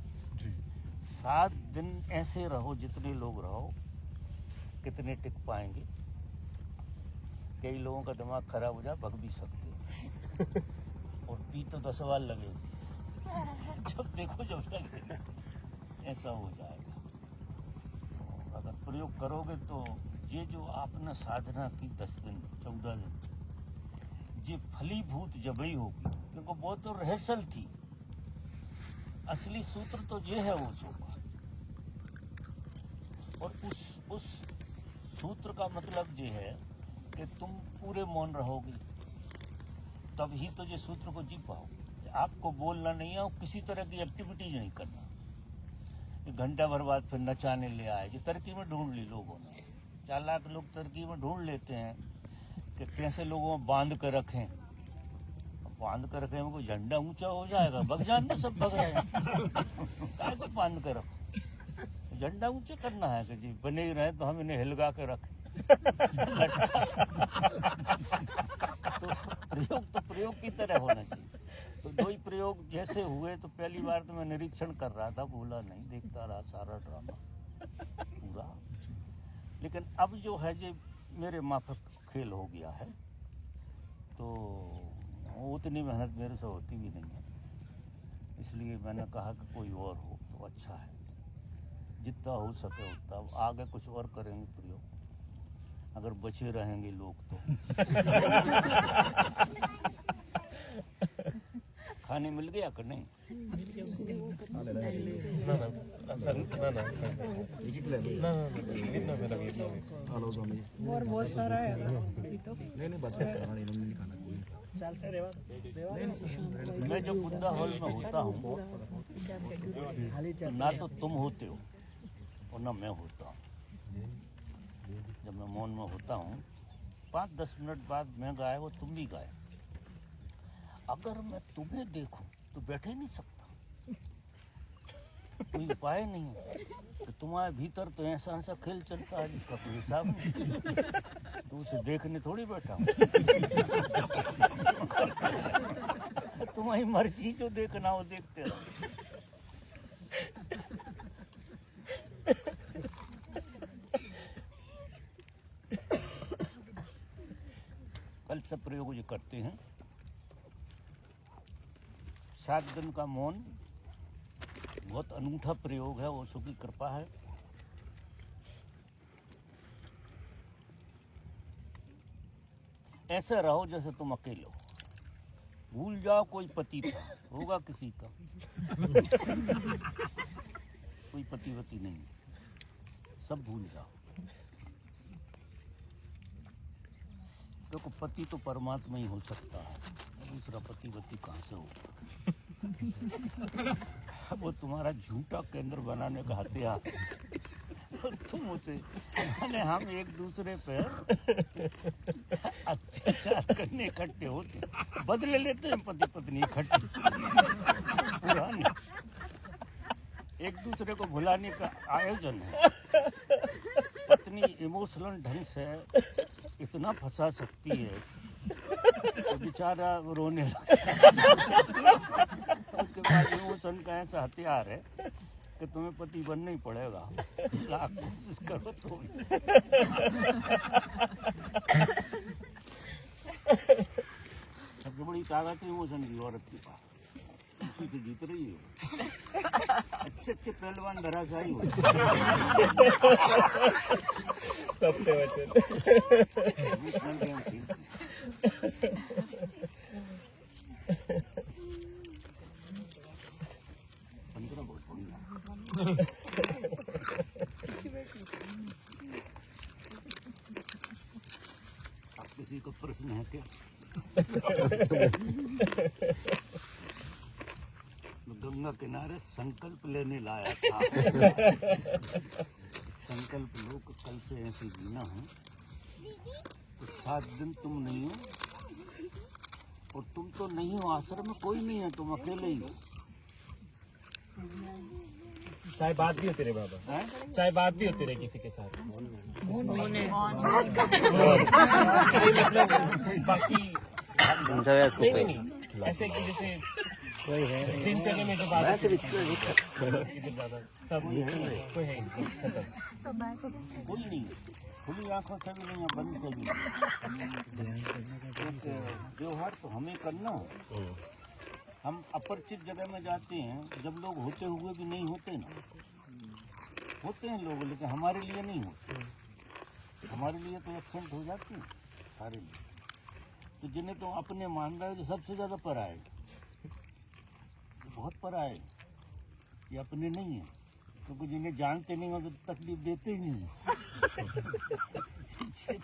7 दिन ऐसे रहो, जितने लोग रहो, कितने टिक पाएंगे। कई लोगों का दिमाग खराब हो जाए, भग भी सकते हैं, और पी तो 10 सवाल लगेगी, जब देखो जब लगेगा, ऐसा हो जाएगा। तो अगर प्रयोग करोगे तो ये जो आपने साधना की 10 दिन 14 दिन, ये फलीभूत जब ही होगी, क्योंकि बहुत तो रिहर्सल थी। असली सूत्र तो ये है वो जो, और उस सूत्र का मतलब ये है कि तुम पूरे मौन रहोगे, तब ही तो ये सूत्र को जी पाओगे। आपको बोलना नहीं है और किसी तरह की एक्टिविटीज नहीं करना। एक घंटा भर बाद फिर नचाने ले आए, ये तरकीबें ढूंढ ली लोगों ने। चालाक लोग तरकीबें ढूंढ लेते हैं कि कैसे लोगों में बांध कर रखें। बांध कर रखें में कोई झंडा ऊंचा हो जाएगा, भग जाने सब भग रहे हैं, काय को बांध कर रखो। झंडा ऊंचा करना है कि जी बने ही रहे तो हम इन्हें हिलगा के रखें। तो प्रयोग की तरह होना चाहिए। तो 2 ही प्रयोग जैसे हुए, तो पहली बार तो मैं निरीक्षण कर रहा था, भूला नहीं, देखता रहा सारा ड्रामा पूरा। लेकिन अब जो है जो मेरे माफक खेल हो गया है, तो उतनी मेहनत मेरे से होती भी नहीं है, इसलिए मैंने कहा कि कोई और हो तो अच्छा है, जितना हो सके उतना। अब आगे कुछ और करेंगे प्रयोग, अगर बचे रहेंगे लोग तो। खाने मिल गया कि नहीं? और बहुत सारा है मैं जब बुंदा हॉल में होता हूँ तो ना तो तुम होते हो और ना मैं होता हूँ। जब मैं मौन में होता हूँ 5-10 मिनट बाद मैं गाए वो तुम भी गाए। अगर मैं तुम्हें देखूं तो बैठ ही नहीं सकता। कोई उपाय नहीं है कि तुम्हारे भीतर तो ऐसा ऐसा खेल चलता है जिसका कोई हिसाब नहीं। तो उसे देखने थोड़ी बैठा हूँ। तुम्हारी मर्जी, जो देखना हो देखते रहो। कल सब प्रयोग जो करते हैं, 7 दिन का मौन बहुत अनूठा प्रयोग है, ओशो की कृपा है। ऐसे रहो जैसे तुम अकेले हो। भूल जाओ कोई पति था, होगा किसी का। कोई पति वति नहीं, सब भूल जाओ। देखो पति तो परमात्मा ही हो सकता है, दूसरा पति वति कहाँ से होगा। वो तुम्हारा झूठा केंद्र बनाने का हथियार। तुम उसे यानी हम एक दूसरे पे अत्याचार करने इकट्ठे होते, बदले लेते हैं पति पत्नी इकट्ठे पुराने, एक दूसरे को भुलाने का आयोजन है। पत्नी इमोशनल ढंग से इतना फंसा सकती है तो बेचारा रोने लगता। उसके बाद इमोशन का ऐसा हथियार है कि तुम्हें पति बनना ही पड़ेगा, लाख कोशिश करो तो। सबसे बड़ी ताकत है इमोशन की औरत के पास, उसी से जीत रही है। अच्छे अच्छे पहलवान धराशायी हो सत्य वचन। आप किसी को प्रश्न है क्या? गंगा किनारे संकल्प लेने लाया था। संकल्प लो कि कल से ऐसे जीना है। तो 7 दिन तुम नहीं हो, और तुम तो नहीं हो, आश्रम में कोई नहीं है, तुम अकेले ही हो। चाहे बात भी होती रहे बाबा, चाहे बात भी होती रहे किसी के साथ, बाकी नहीं ऐसे कि जैसे दिनचर्या में जो बात सब कोई है कोई नहीं, खुली आंखों से भी नहीं, बंद से भी नहीं। व्यवहार तो हमें करना है। हम अपरिचित जगह में जाते हैं, जब लोग होते हुए भी नहीं होते ना, होते हैं लोग लेकिन हमारे लिए नहीं होते। हमारे लिए तो एब्सेंट हो जाते हैं सारे लोग। तो जिन्हें तो अपने मान रहे हो जो सबसे ज़्यादा पराए, बहुत पराए, ये अपने नहीं है, क्योंकि जिन्हें जानते नहीं हो तो तकलीफ देते ही नहीं।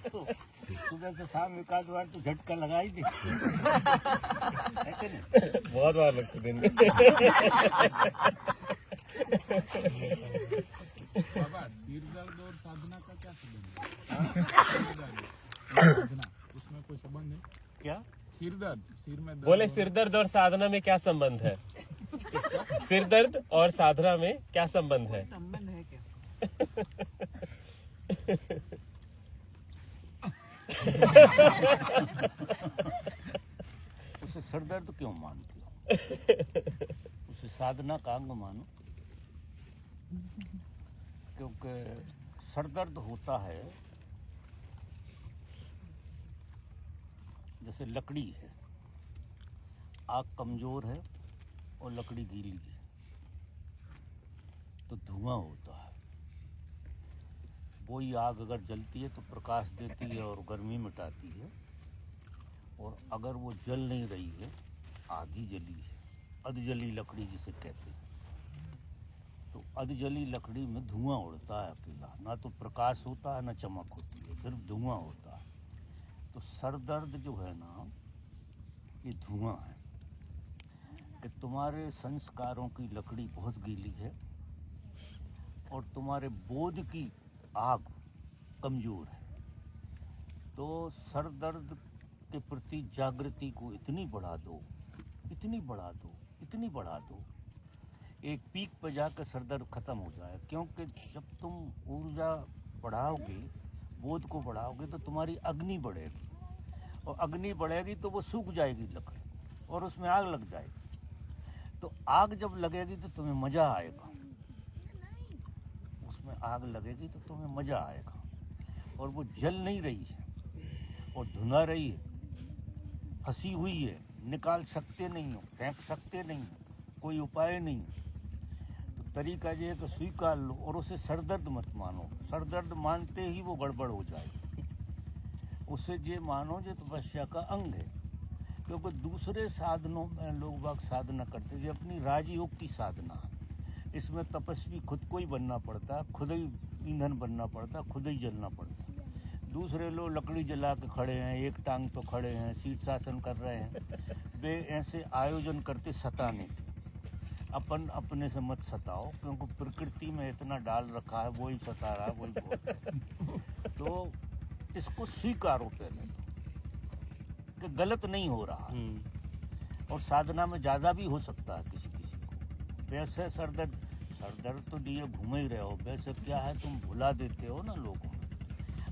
तो सुबह से शाम एक आध बार तो झटका लगा ही देते है कि नहीं? बहुत बार लगते दिन में। बाबा सिर दर्द और साधना का क्या संबंध है? साधना उसमें कोई संबंध है क्या? सिर में दर्द बोले सिर दर्द और साधना में क्या संबंध है? सिर दर्द और साधना में क्या संबंध है? संबंध है क्या? उसे सरदर्द क्यों मानते हो? उसे साधना का अंग मानो, क्योंकि सरदर्द होता है जैसे लकड़ी है, आग कमजोर है और लकड़ी गीली है तो धुआं होता है। वही आग अगर जलती है तो प्रकाश देती है और गर्मी मिटाती है, और अगर वो जल नहीं रही है, आधी जली है, अधजली लकड़ी जिसे कहते हैं, तो अधजली लकड़ी में धुआं उड़ता है अकेला, ना तो प्रकाश होता है ना चमक होती है, सिर्फ धुआं होता है। तो सर दर्द जो है ना, ये धुआं है कि तुम्हारे संस्कारों की लकड़ी बहुत गीली है और तुम्हारे बोध की आग कमज़ोर है। तो सर दर्द के प्रति जागृति को इतनी बढ़ा दो, इतनी बढ़ा दो, इतनी बढ़ा दो, एक पीक पर जाकर सर दर्द खत्म हो जाए। क्योंकि जब तुम ऊर्जा बढ़ाओगे, बोध को बढ़ाओगे, तो तुम्हारी अग्नि बढ़ेगी, और अग्नि बढ़ेगी तो वो सूख जाएगी लकड़ी और उसमें आग लग जाएगी। तो आग जब लगेगी तो तुम्हें मज़ा आएगा, उसमें आग लगेगी तो तुम्हें मज़ा आएगा। और वो जल नहीं रही है और धुना रही है, फंसी हुई है, निकाल सकते नहीं हो, फेंक सकते नहीं हो, कोई उपाय नहीं। तो तरीका ये है कि स्वीकार लो और उसे सरदर्द मत मानो। सरदर्द मानते ही वो गड़बड़ हो जाएगी। उसे ये मानो जो तपस्या का अंग है। क्योंकि दूसरे साधनों में लोग बाग साधना करते हैं, अपनी राजयोग की साधना है, इसमें तपस्वी खुद को ही बनना पड़ता है, खुद ही ईंधन बनना पड़ता है, खुद ही जलना पड़ता है। दूसरे लोग लकड़ी जला के खड़े हैं, एक टांग पर खड़े हैं, शीर्षासन कर रहे हैं, वे ऐसे आयोजन करते सताने के। अपन अपने से मत सताओ, क्योंकि प्रकृति में इतना डाल रखा है, वही सता रहा है, वही बोल। तो इसको स्वीकारो पहले कि गलत नहीं हो रहा, और साधना में ज़्यादा भी हो सकता है किसी किसी को। वैसे सरदर्द तो लिए घूम ही रहे हो, वैसे क्या है तुम भुला देते हो ना लोगों को।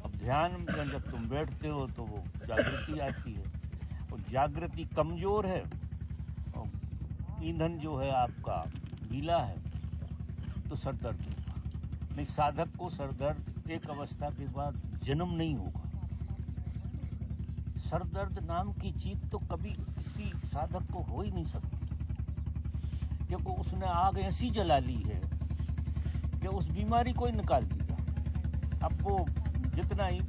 अब ध्यान में जब तुम बैठते हो तो वो जागृति आती है, और जागृति कमज़ोर है और ईंधन जो है आपका गीला है, तो सरदर्द होगा। नहीं, साधक को सरदर्द एक अवस्था के बाद जन्म नहीं होगा। सरदर्द नाम की चीज तो कभी किसी साधक को हो ही नहीं सकती, क्योंकि उसने आग ऐसी जला ली है कि उस बीमारी को ही निकाल दिया। अब वो जितना ही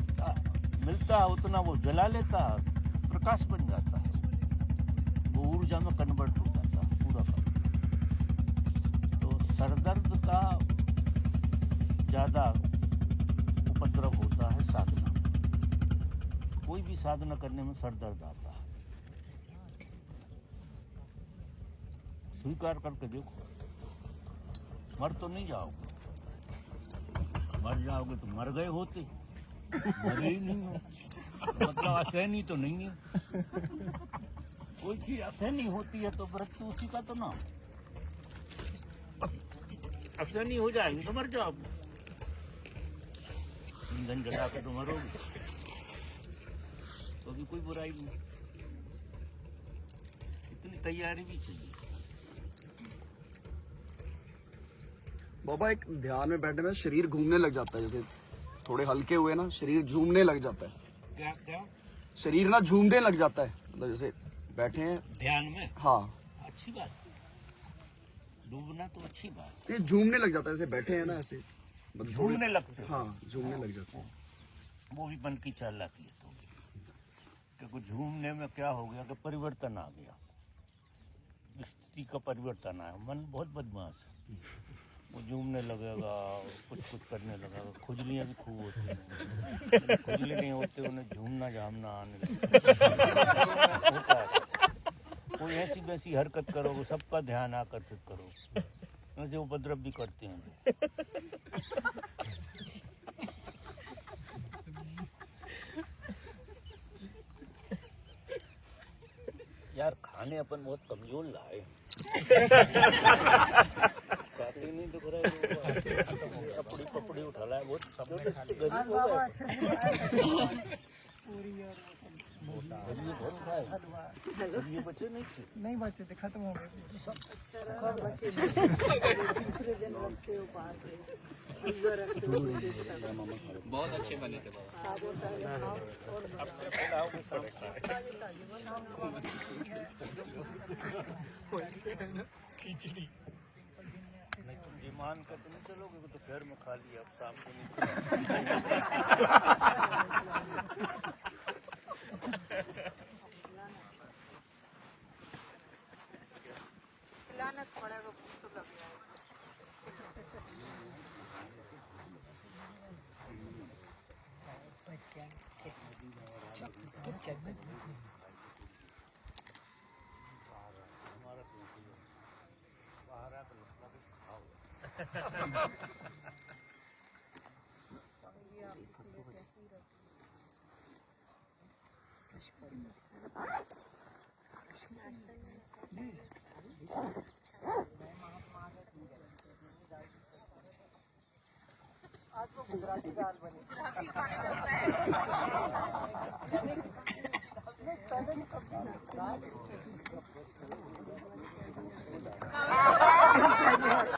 मिलता है उतना वो जला लेता है, प्रकाश बन जाता है, वो ऊर्जा में कन्वर्ट हो जाता है पूरा का। तो सरदर्द का ज़्यादा उपद्रव होता है साधना। कोई भी साधना करने में सर दर्द आता है। स्वीकार करके देखो, मर तो नहीं जाओगे, मर जाओगे तो मर गए होते, मरे ही नहीं हो, मतलब असहनीय तो नहीं है। कोई चीज असहनीय होती है तो मृत्यु उसी का तो ना, असहनीय हो जाएंगे तो मर जाओगे, ईंधन जला के तो मरोगे, तो भी कोई बुराई नहीं। इतनी तैयारी भी चाहिए। बाबा, एक ध्यान में बैठने में शरीर घूमने लग जाता है, जैसे थोड़े हल्के हुए ना, शरीर झूमने लग जाता है। क्या क्या शरीर ना झूमने लग जाता है, मतलब जैसे बैठे हैं ध्यान में? हाँ, अच्छी बात, डूबना तो अच्छी बात। ये झूमने लग जाता है, जैसे बैठे हैं ना ऐसे, मतलब झूमने लगते हो? हाँ, झूमने लग जाता है। वो भी मन की चालाकी है। तो क्योंकि झूमने में क्या हो गया कि परिवर्तन आ गया, स्थिति का परिवर्तन आया। मन बहुत बदमाश है, वो झूमने लगेगा, कुछ कुछ करने लगेगा। खुजलियाँ भी खूब होती हैं, खुजली नहीं होते उन्हें झूमना झामना आने लगता है। कोई ऐसी वैसी हरकत करो, सबका ध्यान आकर्षित करो, वैसे उपद्रव भी करते हैं। यार खाने अपन बहुत कमजोर लाए, काटे नहीं दिख रहे, कपड़ी कपड़ी उठा लाए, बहुत गरीब हो गए। ये बहुत खाए, ये बचे नहीं थे, नहीं बचे थे, खत्म हो गए। बहुत अच्छे बने थे खिचड़ी मान कर तो नहीं चलोगे तो घर में खा लिया, अब शाम को नहीं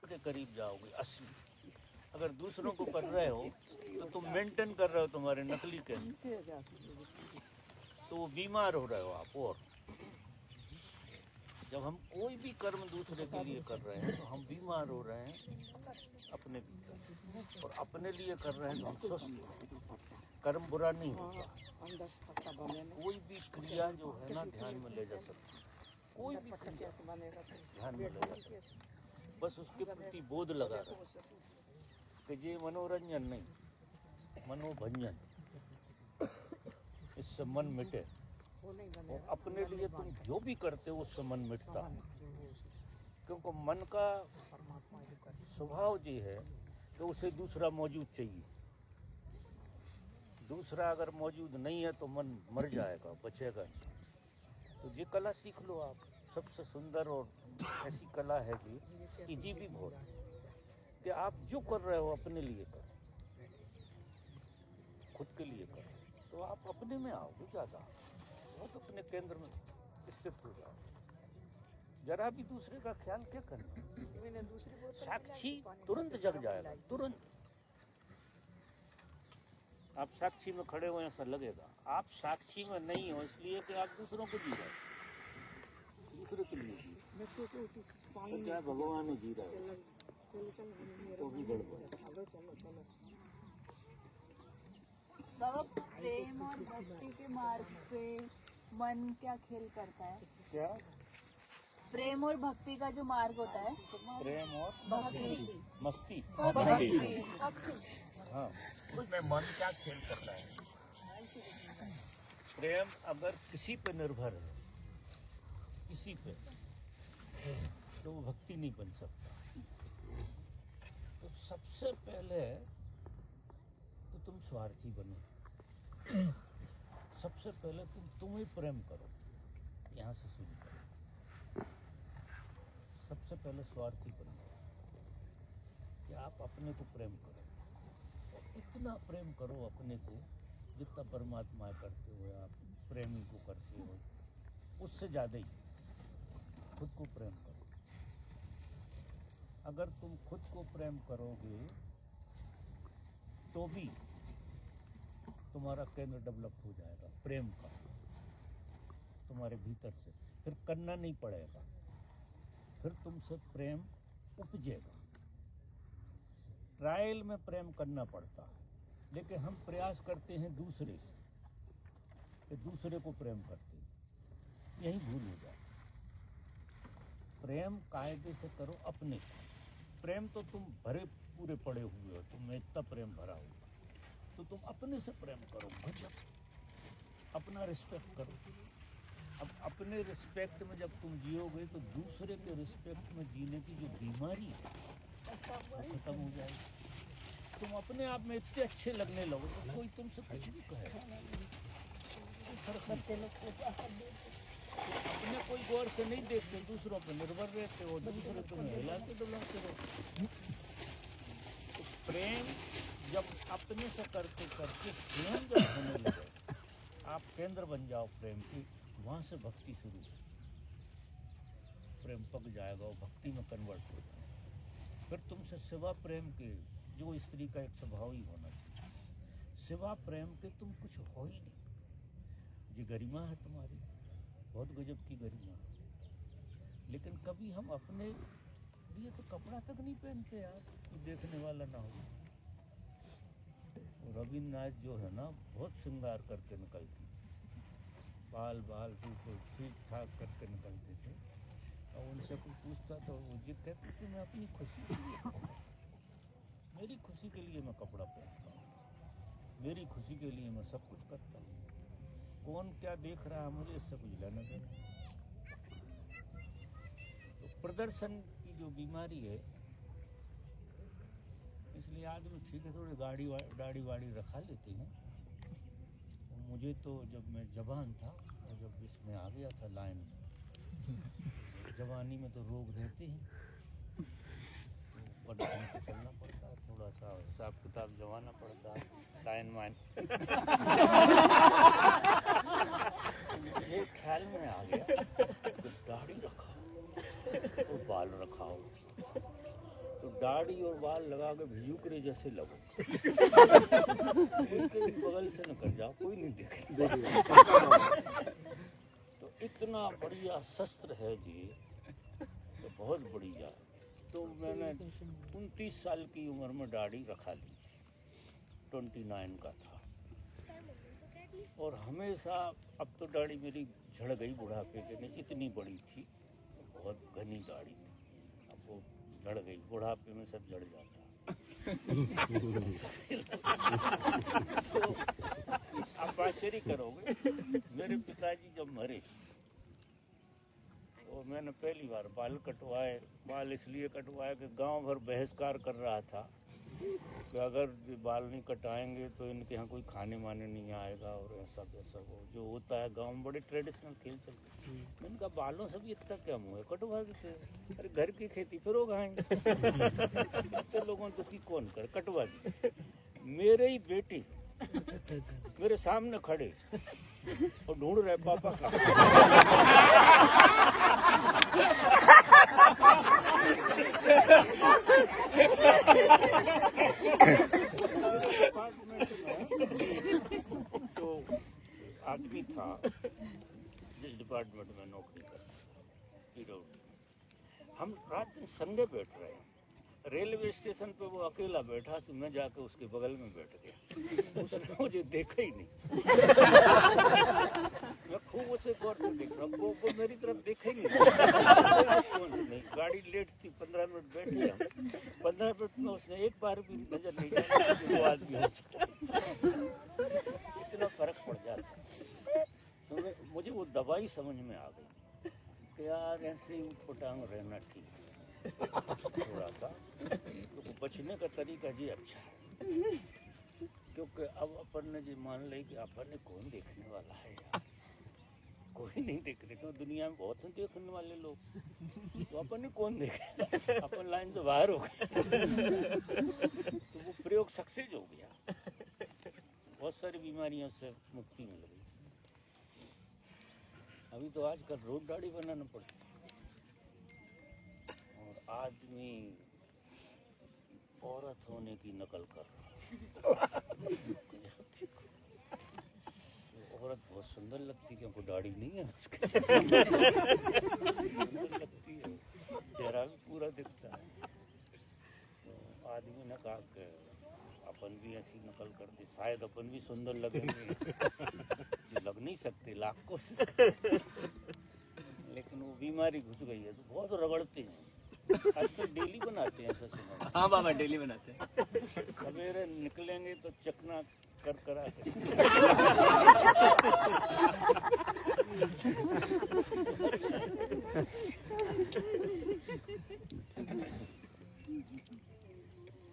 के करीब जाओगे असली। अगर दूसरों को कर रहे हो तो तुम मेंटेन कर रहे हो तुम्हारे नकली के, तो वो बीमार हो रहे हो आप। और जब हम कोई भी कर्म दूसरे के लिए कर रहे हैं तो हम बीमार हो रहे हैं अपने भीतर, और अपने लिए कर रहे हैं तो हम स्वस्थ हैं। कर्म बुरा नहीं होता। कोई भी क्रिया जो है ना ध्यान में ले जा सकती, कोई भी क्रिया ध्यान में ले जा सकती, बस उसके प्रति बोध लगा रहे कि ये मनोरंजन नहीं, मनोभंजन, इससे मन मिटे। और अपने लिए तुम जो भी करते हो उससे मन मिटता है, क्योंकि मन का स्वभाव ये है कि उसे दूसरा मौजूद चाहिए। दूसरा अगर मौजूद नहीं है तो मन मर जाएगा, बचेगा नहीं। तो ये कला सीख लो आप, सबसे सुंदर और ऐसी कला है कि इजी भी बहुत है कि आप जो कर रहे हो अपने लिए करो, खुद के लिए करो, तो आप अपने में आओगे ज़्यादा, बहुत अपने केंद्र में स्थित हो जाओ। जरा भी दूसरे का ख्याल क्या करना, साक्षी तुरंत जग जाएगा, तुरंत। आप साक्षी में खड़े हो ऐसा लगेगा, आप साक्षी में नहीं हो इसलिए कि आप दूसरों को जी रहे हो, दूसरे के लिए जी रहे हो। तो क्या भगवान जी रहे हो तो भी गड़बड़। बाबा, प्रेम और भक्ति के मार्ग पे मन क्या खेल करता है? क्या प्रेम और भक्ति का जो मार्ग होता है, प्रेम और भक्ति, मस्ती, हाँ, उसमें मन क्या खेल करता है? प्रेम अगर किसी पे निर्भर है, किसी पे, तो वो भक्ति नहीं बन सकता। तो सबसे पहले तो तुम स्वार्थी बनो। सबसे पहले तुम ही प्रेम करो, यहाँ से शुरू करो। सबसे पहले स्वार्थी बनो कि आप अपने को प्रेम करो, और इतना प्रेम करो अपने को जितना परमात्मा करते हो, आप प्रेमी को करते हो, उससे ज़्यादा ही खुद को प्रेम करो। अगर तुम खुद को प्रेम करोगे तो भी तुम्हारा केंद्र डेवलप हो जाएगा प्रेम का, तुम्हारे भीतर से। फिर करना नहीं पड़ेगा, फिर तुमसे प्रेम उपजेगा। ट्रायल में प्रेम करना पड़ता है, लेकिन हम प्रयास करते हैं दूसरे से, कि दूसरे को प्रेम करते हैं, यही भूल हो जाए। प्रेम कायदे से करो अपने को। प्रेम तो तुम भरे पूरे पड़े हुए हो, तुम में इतना प्रेम भरा हुआ, तो तुम अपने से प्रेम करो, गजब, अपना रिस्पेक्ट करो। अब अपने रिस्पेक्ट में जब तुम जियोगे तो दूसरे के रिस्पेक्ट में जीने की जो बीमारी है वो खत्म हो जाएगी। तुम अपने आप में इतने अच्छे लगने लगो तो कोई तुमसे कुछ भी कहे, अपने कोई गौर से नहीं देखते, दूसरों पर निर्भर रहते हो, दूसरे तुम्हें हिलाते डुलाते रहो। तो प्रेम जब अपने से करते करते स्वयं जब होने लगे, आप केंद्र बन जाओ प्रेम की, वहाँ से भक्ति शुरू, प्रेम पक जाएगा और भक्ति में कन्वर्ट हो जाएगा। फिर तुमसे सिवा प्रेम के, जो स्त्री का एक स्वभाव ही होना चाहिए, सिवा प्रेम के तुम कुछ हो ही नहीं। ये गरिमा है तुम्हारी, बहुत गजब की गरिमा है, लेकिन कभी हम अपने ये तो कपड़ा तक नहीं पहनते यार, तो देखने वाला ना हो। रविन्द्रनाथ जो है ना बहुत श्रृंगार करके निकलती, बाल बिल्कुल ठीक ठाक करके निकलते थे। और उनसे कोई पूछता तो वो जी कहते थे मैं अपनी खुशी के लिए, मेरी खुशी के लिए मैं कपड़ा पहनता हूँ, मेरी खुशी के लिए मैं सब कुछ करता हूँ, कौन क्या देख रहा है मुझे इससे कुछ लेना देना। तो प्रदर्शन की जो बीमारी है, इसलिए आदमी ठीक है थोड़ी दाढ़ी वाड़ी रखा लेते हैं। तो मुझे तो जब मैं जवान था और जब इसमें आ गया था लाइन में, जवानी में तो रोग रहते हैं, तो ढंग से चलना पड़ता है, थोड़ा सा हिसाब किताब जमाना पड़ता है, लाइन वाइन। ये ख्याल में आ गया तो दाढ़ी रखाओ और बाल रखाओ, तो दाढ़ी और बाल लगा के भिजुकरे जैसे लगो, एक भी बगल से न कर जाओ, कोई नहीं देखेगा। तो इतना बढ़िया शस्त्र है जी, तो बहुत बढ़िया। तो मैंने 29 साल की उम्र में दाढ़ी रखा ली, 29 का था, और हमेशा, अब तो दाढ़ी मेरी झड़ गई बुढ़ापे के में, इतनी बड़ी थी, बहुत घनी दाढ़ी थी, अब वो झड़ गई, बुढ़ापे में सब झड़ जाता। तो आप आश्चर्य करोगे, मेरे पिताजी जब मरे तो मैंने पहली बार बाल कटवाए। बाल इसलिए कटवाए कि गांव भर बहिष्कार कर रहा था कि अगर ये बाल नहीं कटाएंगे तो इनके यहाँ कोई खाने माने नहीं आएगा, और ऐसा वैसा वो जो होता है गांव में, बड़े ट्रेडिशनल खेल चलते। मैंने कहा बालों से भी इतना क्या मुँह है, कटवा देते हैं, अरे घर की खेती फिर उगाएंगे। तो लोगों ने उसकी कौन करे, कटवा दी। मेरे ही बेटी मेरे सामने खड़े और ढूंढ रहे पापा का। तो आदमी था जिस डिपार्टमेंट में नौकरी करता, हम रात दिन संडे बैठ रहे हैं, रेलवे स्टेशन पे वो अकेला बैठा, तो मैं जाके उसके बगल में बैठ गया, उसने मुझे देखा ही नहीं। मैं खूब उसे गौर से देख रहा हूँ, वो मेरी तरफ देखा ही नहीं। गाड़ी लेट थी, 15 मिनट बैठे हम, 15 मिनट में उसने एक बार भी नजर नहीं डाला कि वो आदमी है। इतना फर्क पड़ जाता। तो मुझे वो दवाई समझ में आ गई कि यार ऐसे ही उठपटांग रहना ठीक है, थोड़ा सा तो बचने का तरीका जी अच्छा है। क्योंकि अब अपन ने जी मान ले कि अपन ने कौन देखने वाला है यार, कोई नहीं देखने, तो दुनिया में बहुत हैं देखने वाले लोग, तो अपन ने कौन देखे, अपन लाइन से बाहर हो गए। तो वो प्रयोग सक्सेस हो गया, बहुत सारी बीमारियों से मुक्ति मिल गई। अभी तो आजकल रोज दाढ़ी बनाना पड़ती, आदमी औरत होने की नकल कर रहा है। औरत बहुत सुंदर लगती है, क्योंकि दाढ़ी नहीं है उसके, सुंदर लगती है, चेहरा भी पूरा दिखता है। तो आदमी ने कहा कि अपन भी ऐसी नकल करते, शायद अपन भी सुंदर लगेंगे। लग नहीं सकते, लाख कोशिश करते, लेकिन वो बीमारी घुस गई है, तो बहुत रगड़ते हैं। आजकल डेली बनाते हैं, ऐसा सुना। हाँ बाबा डेली बनाते हैं। सवेरे निकलेंगे तो चकना कर करा के।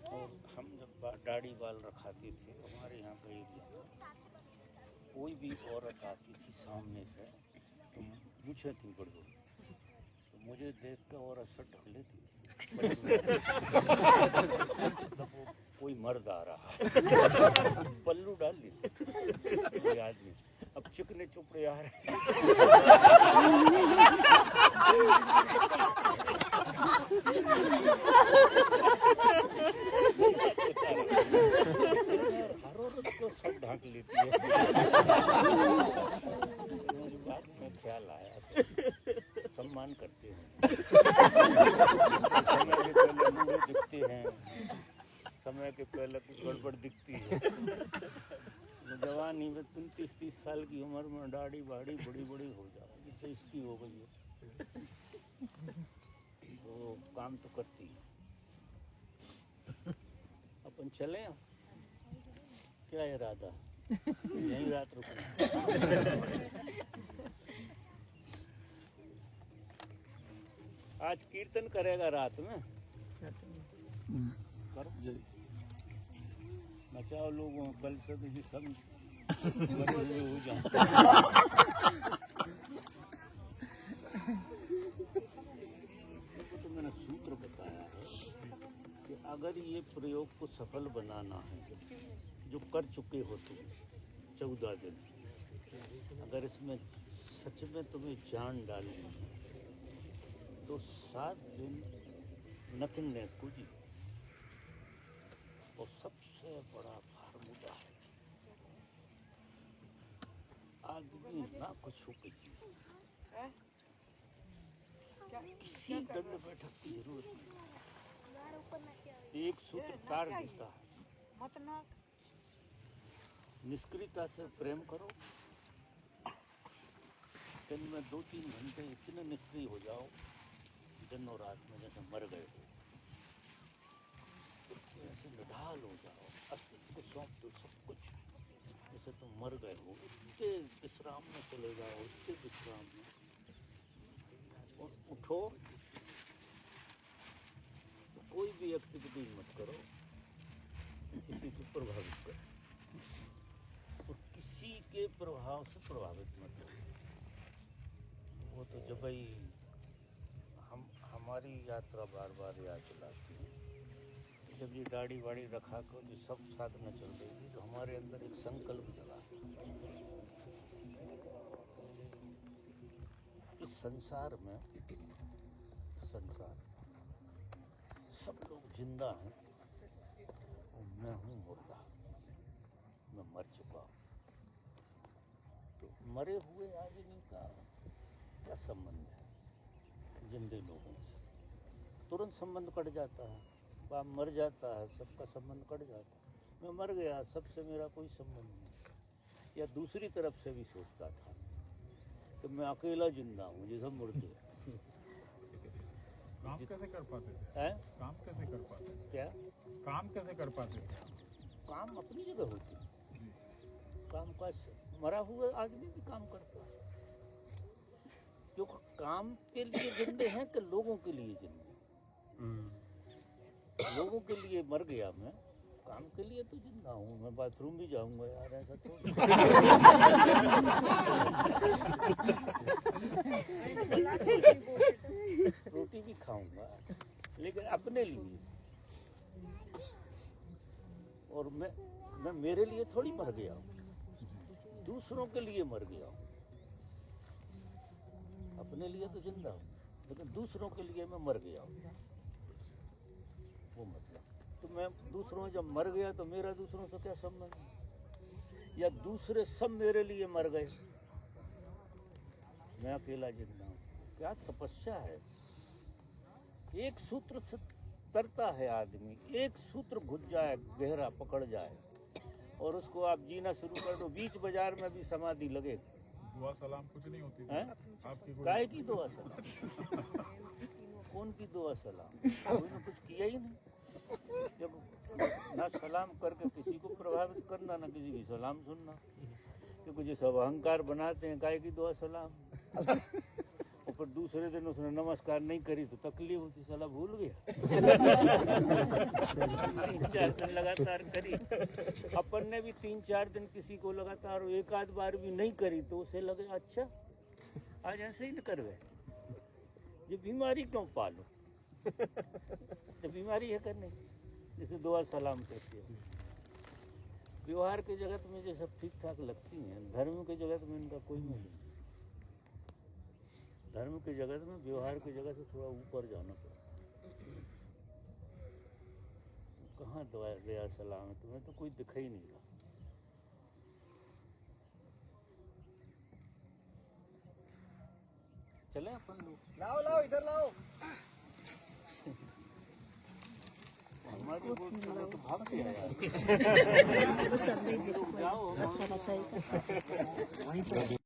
और हम जब दाढ़ी बाल रखाते थे, हमारे यहाँ का एरिया, कोई भी औरत आती थी सामने से, तो मुझे थी बड़ी, मुझे देख कर और असर ढक लेती थी। तो कोई मर्द आ रहा है, पल्लू डाल ली आदमी, अब चिकने चुपड़े आ रहे हैं। हर औरत को सब ढक लेती है। मुझे बाद में ख्याल आया, सम्मान करते हैं। साल की उम्र में दाढ़ी बाड़ी बड़ी बड़ी हो जाएगी, तो इसकी हो गई है, तो काम तो करती है। अपन चले क्या इरादा, यहीं रात रुकना। आज कीर्तन करेगा रात में, करो बचाओ लोगों, कल से तो ये सब हो जाए। तो मैंने सूत्र बताया है कि अगर ये प्रयोग को सफल बनाना है, जो कर चुके हो तुम 14 दिन, अगर इसमें सच में तुम्हें जान डालनी है तो 7 दिन नथिंगनेस को जी। और सबसे बड़ा फार्मूला है, आदमी ना कुछ हो के जिए, किसी दंड बैठक की जरूरत नहीं। एक सूत्र तार देता है, निष्क्रियता से प्रेम करो, दिन में 2-3 घंटे इतने निष्क्रिय हो जाओ, दिन और रात में जैसे मर गए हो, ऐसे निढाल हो जाओ, अस्तित्व को सौंप दो सब कुछ, जैसे तुम मर गए हो, इतने विश्राम में चले जाओ, इतने विश्राम में, और उठो तो कोई भी एक्टिविटी मत करो किसी को प्रभावित करो, और किसी के प्रभाव से प्रभावित मत हो। वो तो जब भाई हमारी यात्रा बार बार याद दिलाती है, जब ये दाढ़ी वाड़ी रखा कर जो सब साधना चल रही थी, तो हमारे अंदर एक संकल्प जगा, इस संसार में सब लोग जिंदा हैं और मैं हूँ मुर्दा, मैं मर चुका हूँ। तो मरे हुए आदमी का क्या संबंध है जिंदे लोगों से? तुरंत संबंध कट जाता है, बाप मर जाता है, सबका संबंध कट जाता है। मैं मर गया, सबसे मेरा कोई संबंध नहीं। या दूसरी तरफ से भी सोचता था कि मैं अकेला जिंदा हूँ, ये सब मुर्दे हैं। काम कैसे कर पाते थे? हैं? काम कैसे कर पाते थे? क्या काम कैसे कर पाते थे? काम अपनी जगह होती है, काम का मरा हुआ आदमी भी काम करता है, क्योंकि काम के लिए जिंदे हैं कि लोगों के लिए जिंदे? लोगों के लिए मर गया मैं, काम के लिए तो जिंदा हूँ। मैं बाथरूम भी जाऊंगा यार, ऐसा थोड़ी। रोटी भी खाऊंगा, लेकिन अपने लिए। और मैं मेरे लिए थोड़ी मर गया हूँ, दूसरों के लिए मर गया हूँ। अपने लिए तो जिंदा हूँ, लेकिन दूसरों के लिए मैं मर गया हूँ। वो मतलब तो मैं दूसरों जब मर गया तो मेरा दूसरों से क्या संबंध है? या दूसरे सब मेरे लिए मर गए, मैं अकेला जिंदा हूँ। क्या तपस्या है! एक सूत्र से तरता है आदमी, एक सूत्र घुस जाए, गहरा पकड़ जाए, और उसको आप जीना शुरू कर दो, बीच बाजार में भी समाधि लगे। दुआ सलाम कुछ नहीं होती हैं? आपकी कोई? काय की दुआ सलाम? कौन की दुआ सलाम? उन्होंने कुछ किया ही नहीं। जब ना सलाम करके किसी को प्रभावित करना, ना किसी की सलाम सुनना, क्योंकि जो सब अहंकार बनाते हैं, काय की दुआ सलाम। और फिर दूसरे दिन उसने नमस्कार नहीं करी तो तकलीफ होती, साला भूल गया। 3-4 दिन लगातार करी, अपन ने भी 3-4 दिन किसी को लगातार एक आध बार भी नहीं करी तो उसे लगे अच्छा आज ऐसे ही न कर गए, ये बीमारी क्यों पालो? तो बीमारी है करने, जैसे दुआ सलाम कहते हैं। व्यवहार के जगत में ये सब ठीक ठाक लगती हैं, धर्म के जगत में इनका कोई मूल्य नहीं। धर्म के जगत में व्यवहार की जगह से थोड़ा ऊपर जाना पड़ता। कहाँ दया सलाम है, तुम्हें तो कोई दिखा ही नहीं रहा। चले अपन लोग, लाओ लाओ इधर लाओ। हमारी वो तो भाग के आया। जाओ